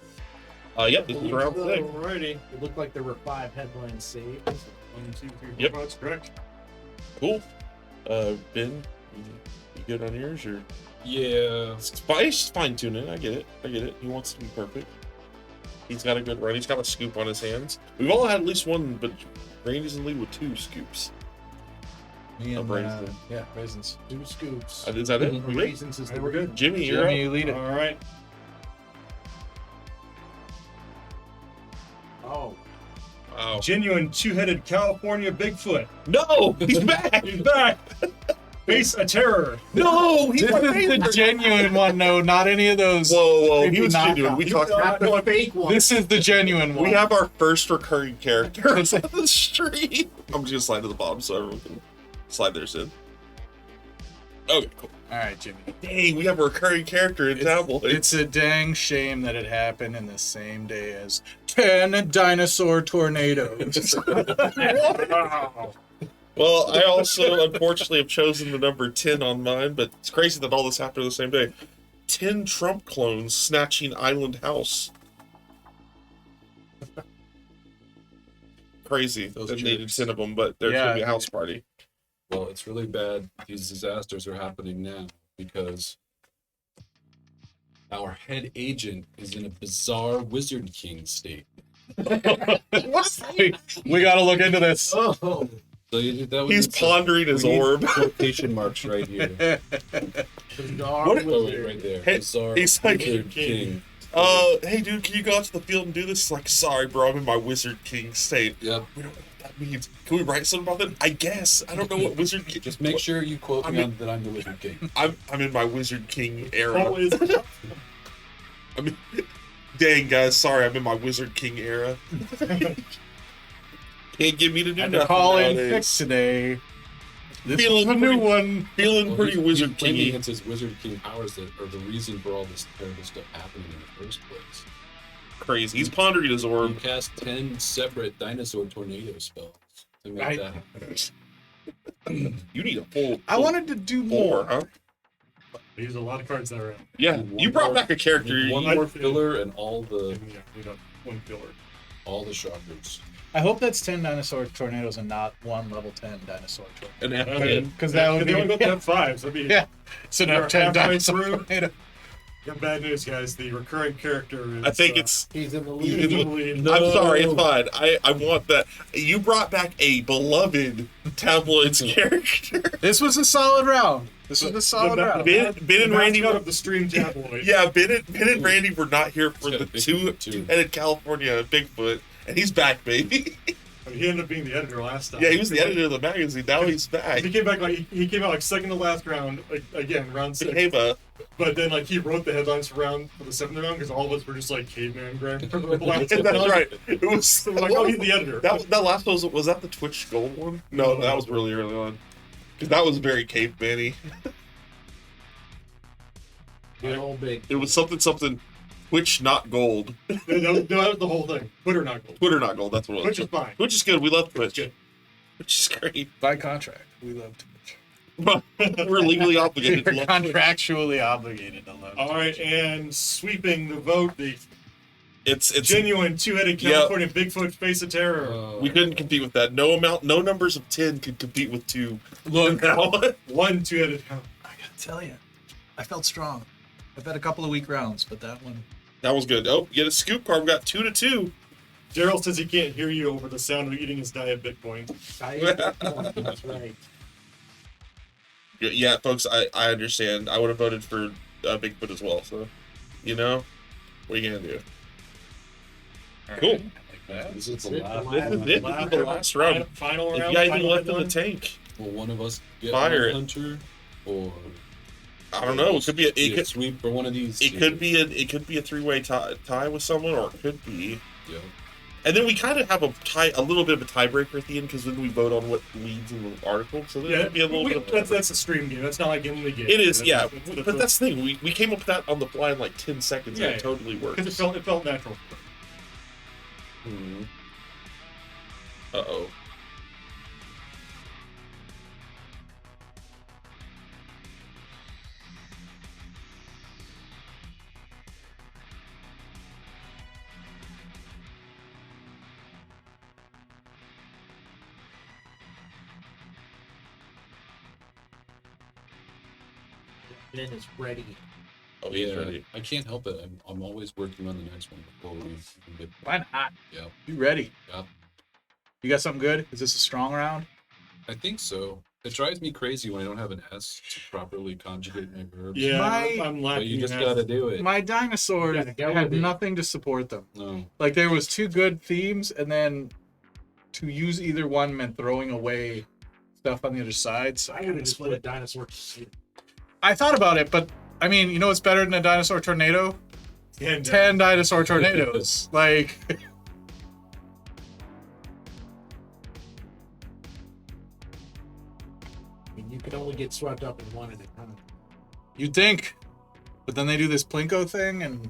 Yep. This is round 6. Alrighty. It looked like there were 5 headlines saved. 1, 2, 3, 4, Yep. 5. That's correct. Cool. Ben, you good on yours or? Yeah. It's fine tuning. I get it. He wants to be perfect. He's got a good run. He's got a scoop on his hands. We've all had at least one, but Randy's in the lead with 2 scoops. Me and raisins. yeah, raisins. 2 scoops. Is that it? We good? Raisins is Alright, the we're good. Jimmy, you're Jimmy, up. you lead it. Alright. Oh. Wow. Genuine 2-headed California Bigfoot. No, he's back. He's back. Face a terror. No, he's This my is the favorite. genuine one. No, not any of those. Whoa, he creepy was genuine. knockoff. We talked Not the fake one. This is the genuine one. We have our first recurring character on the stream. I'm just gonna slide to the bottom so everyone can slide theirs in. Okay, cool. All right, Jimmy. Dang, we have a recurring character in Tabloids. It's a dang shame that it happened in the same day as 10 dinosaur tornadoes. Wow. Well, I also unfortunately have chosen the number 10 on mine, but it's crazy that all this happened the same day. 10 Trump clones snatching Island House. Crazy. Those They needed jerks. 10 of them, but there's Yeah. going to be a house party. Well, it's really bad. These disasters are happening now because our head agent is in a bizarre Wizard King state. What is that? We got to look into this. Oh. So that was He's pondering his orb. Quotation marks right here. Bizarre What- wizard. Right there. Hey, Bizarre he's like- Wizard King. Hey dude, can you go out to the field and do this? He's like, sorry bro, I'm in my Wizard King state. Yep. We don't know what that means. Can we write something about that? I guess. I don't know what Wizard King... Just make sure you quote I me mean- on that I'm the Wizard King. I'm in my Wizard King era. Always. I mean, dang guys, sorry, I'm in my Wizard King era. Can't get me to do Had to nothing call in nowadays. fix today. This Feeling was a new pretty- one. Feeling pretty he's Wizard playing Kingy. against his Wizard King powers that are the reason for all this terrible stuff happening in the first place. Crazy. He's pondering his He orb. cast 10 separate dinosaur tornado spells to make Right. that happen. You need a full. I wanted to do more. huh? They use a lot of cards that are out. Yeah, One you brought more- back a character. One you- more filler and all the And, yeah, we got one killer. shockers. I hope that's 10 dinosaur tornadoes and not one level 10 dinosaur tornado. an F Okay. Because that would they only be got that 5, so that'd be yeah. It's an You're F10 halfway dinosaur through. tornado. got bad news, guys. The recurring character is. I think it's. He's in the He's lead. in the lead. No. I'm sorry, it's fine. I want that. You brought back a beloved Tabloids character. This was a solid round. This was a solid round. Ben and Randy. Mascot of the stream tabloid. Yeah, Ben and Randy were not here for Yeah, the Bigfoot, too. two-headed California Bigfoot, and he's back, baby. I mean, he ended up being the editor last time. Yeah, he was the editor of the magazine. Now he's back. He came back he came out like second to last round, like, again round 6. Became But then like he wrote the headlines for the 7th round because all of us were just like caveman grandpa. That's right. It was So we're like, oh, he's the editor. that last one was that the Twitch Gold one? No, that was really early on. Because that was very caveman-y. Good old big. It was something Twitch not gold. that was the whole thing. Twitter not gold. Twitter not gold, that's what it was. Twitch is fine. Twitch is good. We love Twitch. Good. Twitch is great. By contract, we love Twitch. We're legally We're obligated to love Twitch. contractually obligated to love All right, and sweeping the vote, the It's genuine two-headed Yep. California Bigfoot face of terror. we couldn't compete with that. No numbers of 10 could compete with 2. Look, Now, One two-headed. I gotta tell you, I felt strong. I've had a couple of weak rounds, but that one. that was good. Oh, get a scoop card. We got 2-2. Daryl says he can't hear you over the sound of eating his diet Bitcoin. That's right. Yeah, folks, I understand. I would have voted for Bigfoot as well. So, what are you gonna do? Cool. Like that. This is the That's it, last. the This is it. This is the last round. Final If round. you got anything final left in one. the tank, Will one of us get Fire one it. hunter, or I don't know. It could be a sweep for one of these? it could be a 3-way tie with someone, or it could be. Yeah. And then we kind of have a little bit of a tiebreaker at the end because then we vote on what leads in the article. So there Yeah, could be a little bit of that's a stream game. That's not like in the game. It is, That's- yeah. that's- But that's the thing. We came up with that on the fly in like 10 seconds, and Yeah, it totally works. because it felt natural. Uh-oh. Ben is ready. Oh, he's Yeah, ready. I can't help it. I'm always working on the next one before we get. Why not? Yeah, You ready? yeah. You got something good? Is this a strong round? I think so. It drives me crazy when I don't have an S to properly conjugate my verbs. Yeah, My- I'm But lacking. you just in gotta that. do it. My dinosaurs Yeah, go had with it. nothing to support them. No. Like there was 2 good themes, and then to use either one meant throwing away stuff on the other side. So I could have just put a dinosaur. I thought about it, but I mean, you know what's better than a dinosaur tornado? And, 10 dinosaur tornadoes. Like, I mean, you could only get swept up in one at a time. you'd think. But then they do this Plinko thing, and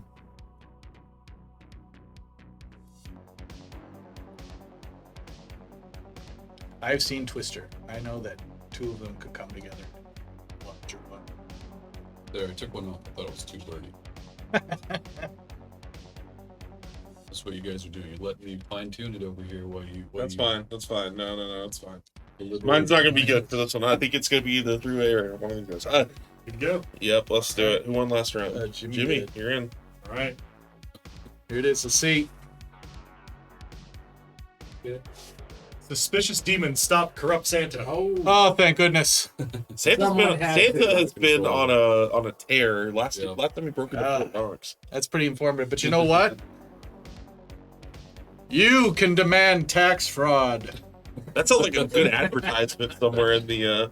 I've seen Twister. I know that 2 of them could come together. Larger one. There, I took one off. I thought it was too birdie. That's what you guys are doing. You let me fine tune it over here while you. That's fine. That's fine. No, that's fine. deliberate. Mine's not going to be good for this one. I think it's going to be the 3-way or one of these guys. Good to go. Yep, let's do it. Who won last round? Jimmie Jimmie, did. you're in. All right. Here it is. Let's see. Good. Suspicious demons stop corrupt Santa. Oh, thank goodness. Someone has Santa it. has been on a tear. Last Yeah. time we broke into Fort Knox. That's pretty informative. But you know what? You can demand tax fraud. That sounds like a good advertisement somewhere in the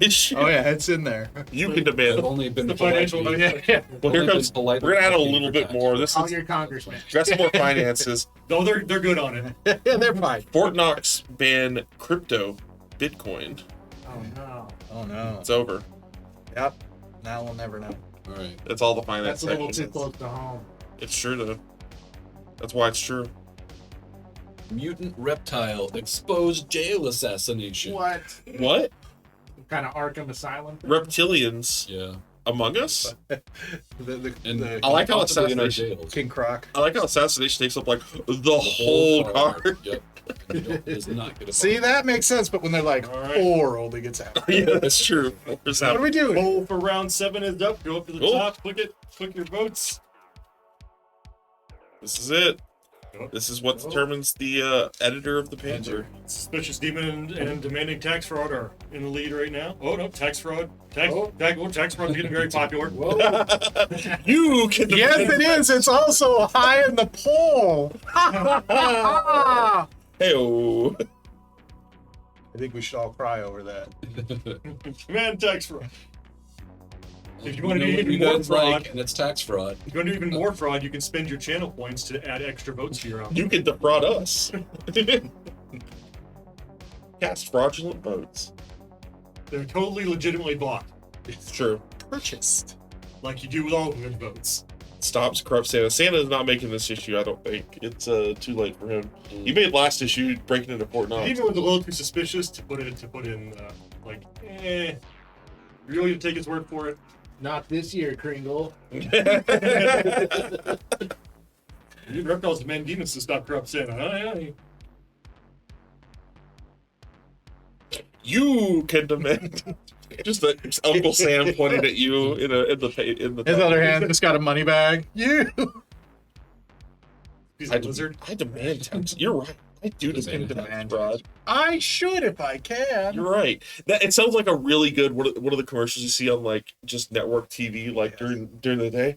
issue. Oh yeah, it's in there. You can I've demand. only been The financial. politely- Oh, yeah. Well, here only comes. been We're politely gonna add a asking little for bit tax. more. This Call is your congressman. got some more finances. No, they're good on it. Yeah, they're fine. Fort Knox banned crypto, Bitcoin. Oh no. Oh no. It's over. Yep. Now we'll never know. All right. That's all the finance That's a little too section. close to home. It's true though. That's why it's true. Mutant reptile exposed jail assassination. What? What? Kind of Arkham Asylum thing? Reptilians Yeah. among us? And I like how possibly in our assassination- jails. King Croc. I like how assassination takes up like the whole card. Yep. And you don't- does not get a See, bonus. that makes sense, but when they're like, All right. or only gets out. Yeah, that's true. What are we doing? Poll for round 7 is up. Go up to the Oh. top, click it, click your votes. This is it. Oh. This is what determines the editor of the Panther. Suspicious demon and demanding tax fraud are in the lead right now. Oh no, tax fraud. Tax fraud is getting very popular. You can Yes, it is. It's also high in the poll. Hey-oh. I think we should all cry over that. Man, tax fraud. If you We want to know do what even you more guys fraud, like, and it's tax fraud. if you want to do even more fraud, you can spend your channel points to add extra votes to your outfit. You can defraud us. Cast fraudulent votes. They're totally legitimately bought, It's true. Purchased. like you do with all good votes. Stops corrupt Santa. Santa is not making this issue, I don't think. It's too late for him. He made last issue breaking into Fort Knox. Even with a little too suspicious to put in like, you really gonna take his word for it? Not this year, Kringle. You need reptiles and man demons to stop corrupt Santa. Yeah. You can demand. Just Uncle Sam pointing at you in the. His other hand just got a money bag. You. He's a lizard. I demand tax. You're right. I do demand tax Demand fraud. I should if I can. You're right. That it sounds like a really good one of the commercials you see on like just network TV like during the day.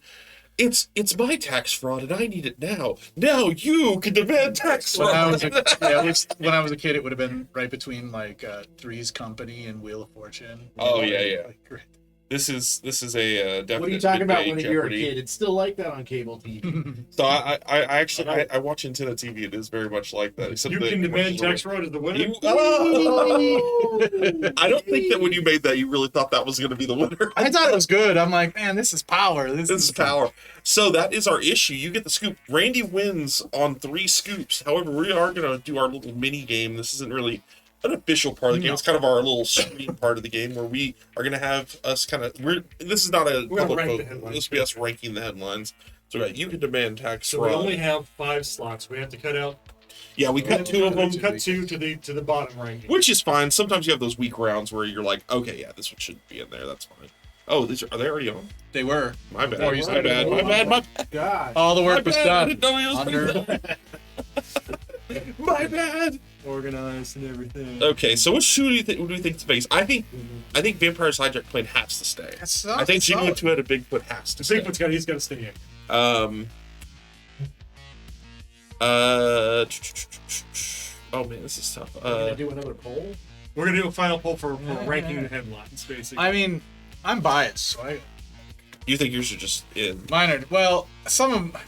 It's my tax fraud and I need it now. Now you can demand tax When I fraud. was when I was a kid, it would have been right between like Three's Company and Wheel of Fortune. Oh, yeah. Like, great. This is a definite. What are you talking about midday when you're a Jeopardy. kid? It's still like that on cable TV. So I actually I watch Antenna TV. It is very much like that. Except You the can demand commercials are- tax fraud as the winner. I don't think that when you made that, you really thought that was going to be the winner. I thought it was good. I'm like, man, this is power. This This is power. So that is our issue. You get the scoop. Randy wins on 3 scoops. However, we are going to do our little mini game. This isn't really an official part of the game. No. It's kind of our little stream part of the game where we are going to have us kind of. This is not a We're gonna public rank the vote. headlines. This will be us ranking the headlines. So we got you can demand tax So we fraud. only have 5 slots. We have to cut out. Yeah, we cut 2 of them, Cut 2 to the bottom ranking. which is fine. Sometimes you have those weak rounds where you're like, okay, yeah, this one shouldn't be in there. That's fine. Oh, are they already on? They were. My bad. Before you My started. bad. My bad. My God. All the My work was bad. I done. didn't know he was Under. My bad. Organized and everything. Okay, so what shoe do you think? What do you think to face? I think Vampire's Hijack Plane has to stay. That's I think solid. Genuine Two-Headed Bigfoot has to stay. He's got to stay in. Oh man, this is tough. We're gonna do another poll. We're gonna do a final poll for ranking the headlines, basically. I mean, I'm biased, so You think yours are just in? mine are, well, some of them,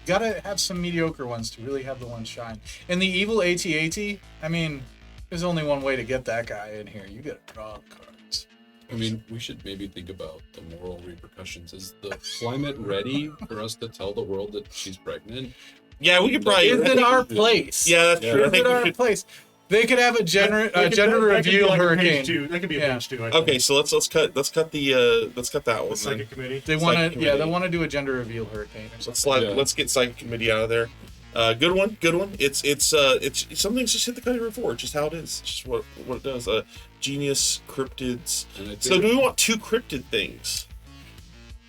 gotta have some mediocre ones to really have the ones shine. And the evil AT-AT, I mean, there's only one way to get that guy in here. You gotta draw cards. I mean, we should maybe think about the moral repercussions. Is the climate ready for us to tell the world that she's pregnant? Yeah, we could probably. Is it our place? Yeah, that's true. I Is think it we our should. place? They could have a gender That could be reveal like a page hurricane. 2. That could be a Yeah. page 2. I think. Okay, so let's cut that one. The psychic Then. committee. They Psychic want to, committee. they want to do a gender reveal hurricane or Let's something. let's get Psychic Committee out of there. Good one. It's some things just hit the cutting room floor. It's just how it is. It's just what it does. Genius cryptids. And I think So do we want 2 cryptid things?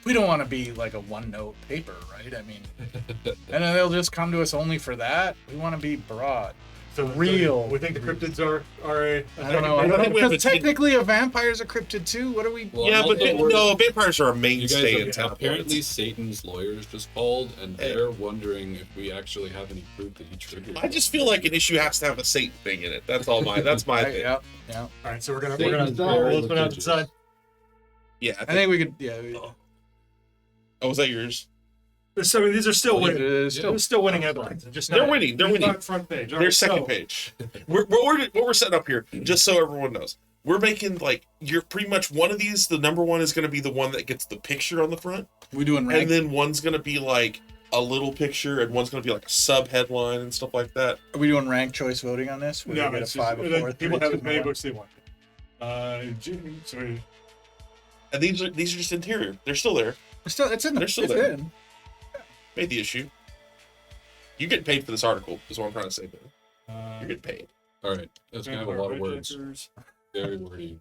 We don't want to be like a one-note paper, right? I mean, and then they'll just come to us only for that. We want to be broad. So Real. We think the cryptids are a. I don't know. I don't think we have Because a- technically, a vampire's a cryptid too. What are we? Well, Yeah, but also, we're- no, vampires are a You guys mainstay in have, town. apparently Satan's lawyers just called, and they're wondering if we actually have any proof that he triggered. I just feel like an issue has to have a Satan thing in it. That's all my. That's my thing. Yeah, yeah. All right, so we're gonna Satan's very let's put out the litigious. side. Yeah. I think we could. Yeah. Oh, was that yours? So I mean, these are still winning. Still, They're still winning headlines. Just They're not- winning. They're just winning. not front page. All Their right, second so- page. What we're setting up here, just so everyone knows. we're making like you're pretty much one of these. The number one is going to be the one that gets the picture on the front, We doing rank? and then one's going to be like a little picture, and one's going to be like a sub headline and stuff like that. Are we doing rank choice voting on this? Where No, we get a it's 5, just, a 4, people 3, have 2, as many 1? books they want. Sorry. And these are just interior. They're still there. It's in. They're still it's there. in. Made the issue. You get paid for this article. Is what I'm trying to say, man. You get paid. All right, that's gonna have a lot of words. Hijackers. Very wordy.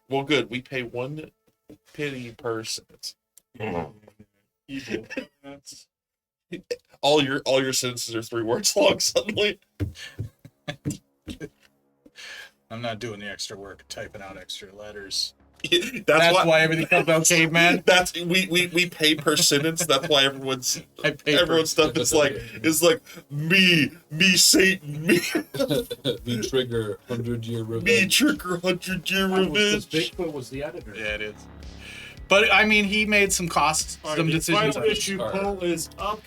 Well, good. We pay 1 penny per sentence. Evil. That's All your sentences are 3 words long suddenly. I'm not doing the extra work of typing out extra letters. That's why everything comes out caveman. That's we pay per sentence. That's why everyone's stuff is like me Satan, me Me trigger 100-year revenge. me trigger 100-year Because revenge. Bigfoot was the editor. Yeah, it is. But I mean, he made some the decisions. final issue All right. poll is up.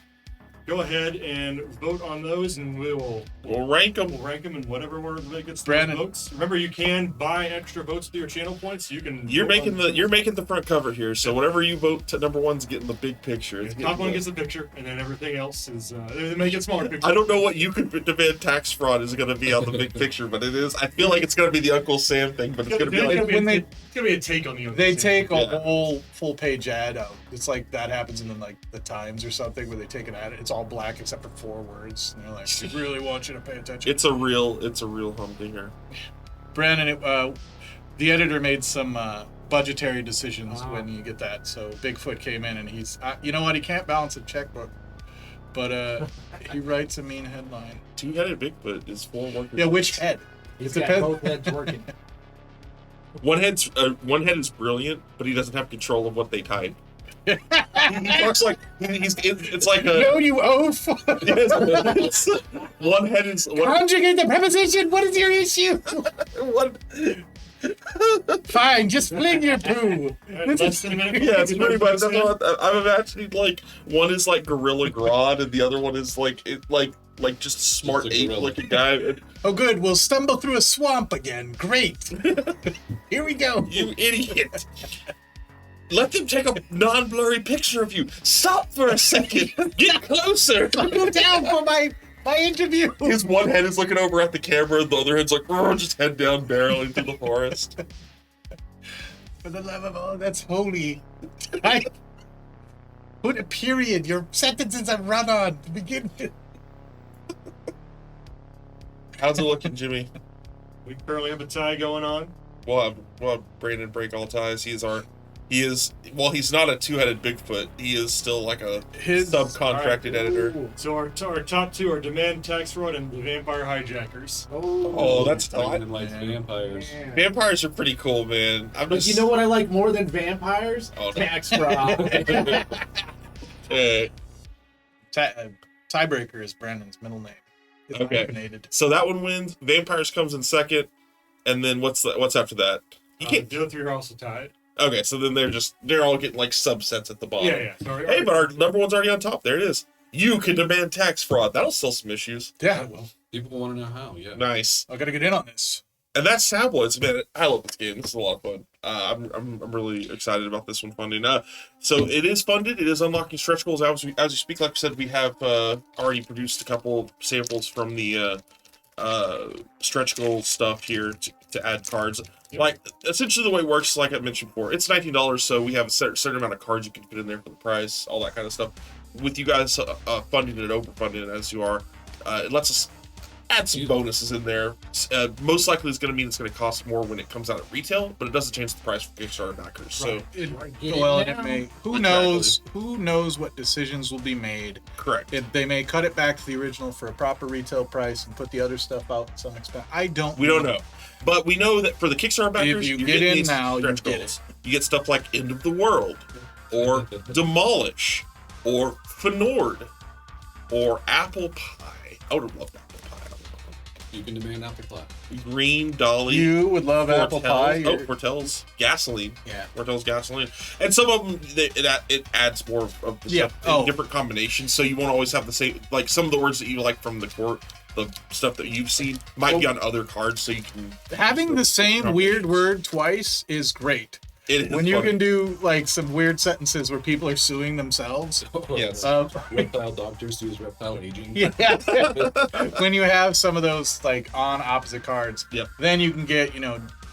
Go ahead and vote on those, and we'll Rank them. rank them in whatever order that gets the Brandon. votes. Remember, you can buy extra votes through your channel points. You can. You're vote on- making the front cover here. So whatever you vote to number one's getting the big picture. It's The top getting one the- gets the picture, and then everything else is. They make it smaller pictures. I don't know what you could demand tax fraud is going to be on the big picture, but it is. I feel like it's going to be the Uncle Sam thing, but it's going to be like when they- it's gonna be a take on the. They take a Yeah. whole full page ad out. It's like that happens in like the Times or something where they take an ad. It's all black except for 4 words. And they're like, we really want you to pay attention. it's a real humdinger. Brandon, the editor made some budgetary decisions when you get that. So Bigfoot came in and he's, you know what? He can't balance a checkbook, but he writes a mean headline. 2-headed Bigfoot is 4 workers. Yeah, which head? He's It got depends. both heads working. One head is brilliant, but he doesn't have control of what they type. he works like it's like a No, you oaf! one head is one, Conjugate the preposition. What is your issue? one Fine, just fling your poo. Less than a minute. yeah, it's pretty much. That's what I'm imagining. Like one is like Gorilla Grodd, and the other one is like just smart Just a ape gorilla. looking guy. And, Oh, good. We'll stumble through a swamp again. Great. Here we go. you idiot! Let them take a non-blurry picture of you. Stop for a second. Get closer. Go down for my interview. His one head is looking over at the camera, and the other head's like, just head down, barreling through the forest. For the love of all that's holy. I put a period. Your sentences are run on to begin with. How's it looking, Jimmy? We currently have a tie going on. We'll have Brandon break all ties. He's while he's not a 2-headed Bigfoot, he is still like a His- subcontracted editor. Ooh. So our top 2 are Demand Tax Fraud and the Vampire Hijackers. Oh, that's Diamond likes vampires. Man. Vampires are pretty cool, man. I'm But just you know what I like more than vampires? Oh, no. Tax fraud. Tiebreaker is Brandon's middle name. It's Okay. hyphenated. So that one wins. Vampires comes in second, and then what's after that? You can't. The other 3 are also tied. Okay, so then they're all getting like subsets at the bottom. Yeah. Sorry. Hey, but our number one's already on top. There it is. You can demand tax fraud. That'll sell some issues. Yeah, well, People want to know how. Yeah. Nice. I gotta get in on this. And that's Tabloids, man. I love this game. This is a lot of fun. I'm really excited about this one funding. So it is funded. It is unlocking stretch goals as we speak. Like I said, we have already produced a couple samples from the stretch goal stuff here to add cards. Yep. Like essentially the way it works, like I mentioned before, it's $19, so we have a certain amount of cards you can fit in there for the price, all that kind of stuff. With you guys funding it, overfunding it as you are, it lets us add some bonuses in there. Most likely it's going to mean it's going to cost more when it comes out at retail, but it doesn't change the price for Kickstarter backers. So Get Well, it and it now. may. Who Exactly. knows what decisions will be made. correct. They may cut it back to the original for a proper retail price and put the other stuff out to some extent. I don't. We don't know. But we know that for the Kickstarter backers, you you're get getting in these now, you stretch get goals. You get stuff like End of the World, or Demolish, or Fenord, or Apple Pie. I would have loved Apple Pie. You can demand apple pie. Green Dolly. You would love apple pie. Oh, Portel's gasoline. Yeah. Portel's gasoline. And some of them, it adds more of the Yeah. stuff in different combinations, so you won't always have the same, like some of the words that you like from the court the stuff that you've seen might be on other cards, so you can Having the same weird word twice is great. It is When you funny. can do like some weird sentences where people are suing themselves. Yes. Reptile doctors do his reptile aging. Yeah. When you have some of those like on opposite cards, Yep. then you can get,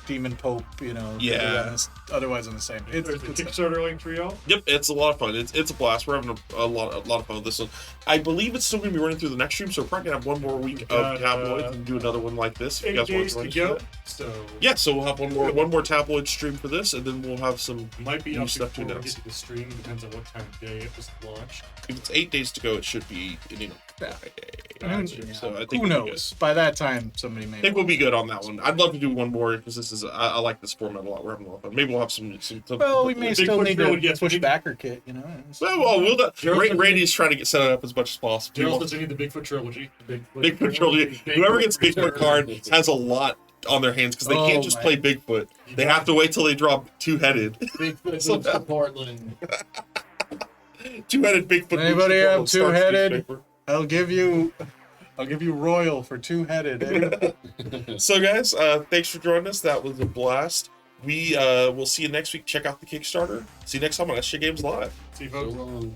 Demon Pope, Yeah. otherwise on the same. It's There's the good stuff. Kickstarter link for y'all. Yep, it's a lot of fun. It's a blast. We're having a lot of fun with this one. I believe it's still going to be running through the next stream, so we're probably going to have one more week Got, of tabloids and do another one like this. If you 8 guys want days to to join go. us. So Yeah, so we'll have one more tabloid stream for this, and then we'll have some. might be new up stuff before to we announce. get to the stream. Depends on what time of day it was launched. If it's 8 days to go, it should be Yeah. Friday. So I think Who we'll be good. knows? By that time, somebody may. I think we'll be good on that one. I'd love to do one more because this is I like this format a lot. We're having a lot of fun. Maybe we'll have some Well, we may Big still push need road, to yes, push big- backer kit, Randy's trying to get set it up as much as possible. Gerald says we need the Bigfoot trilogy. Bigfoot trilogy. Whoever gets Bigfoot card has a lot on their hands because they Oh, can't just man. play Bigfoot. They have to wait till they draw two-headed. Bigfoot So moves to Portland. Two-headed Bigfoot. Anybody moves to have Portland, starts two-headed? newspaper. I'll give you royal for two-headed. Eh? So guys, thanks for joining us. That was a blast. We will see you next week. Check out the Kickstarter. See you next time on SJGames Live. See you So folks. long.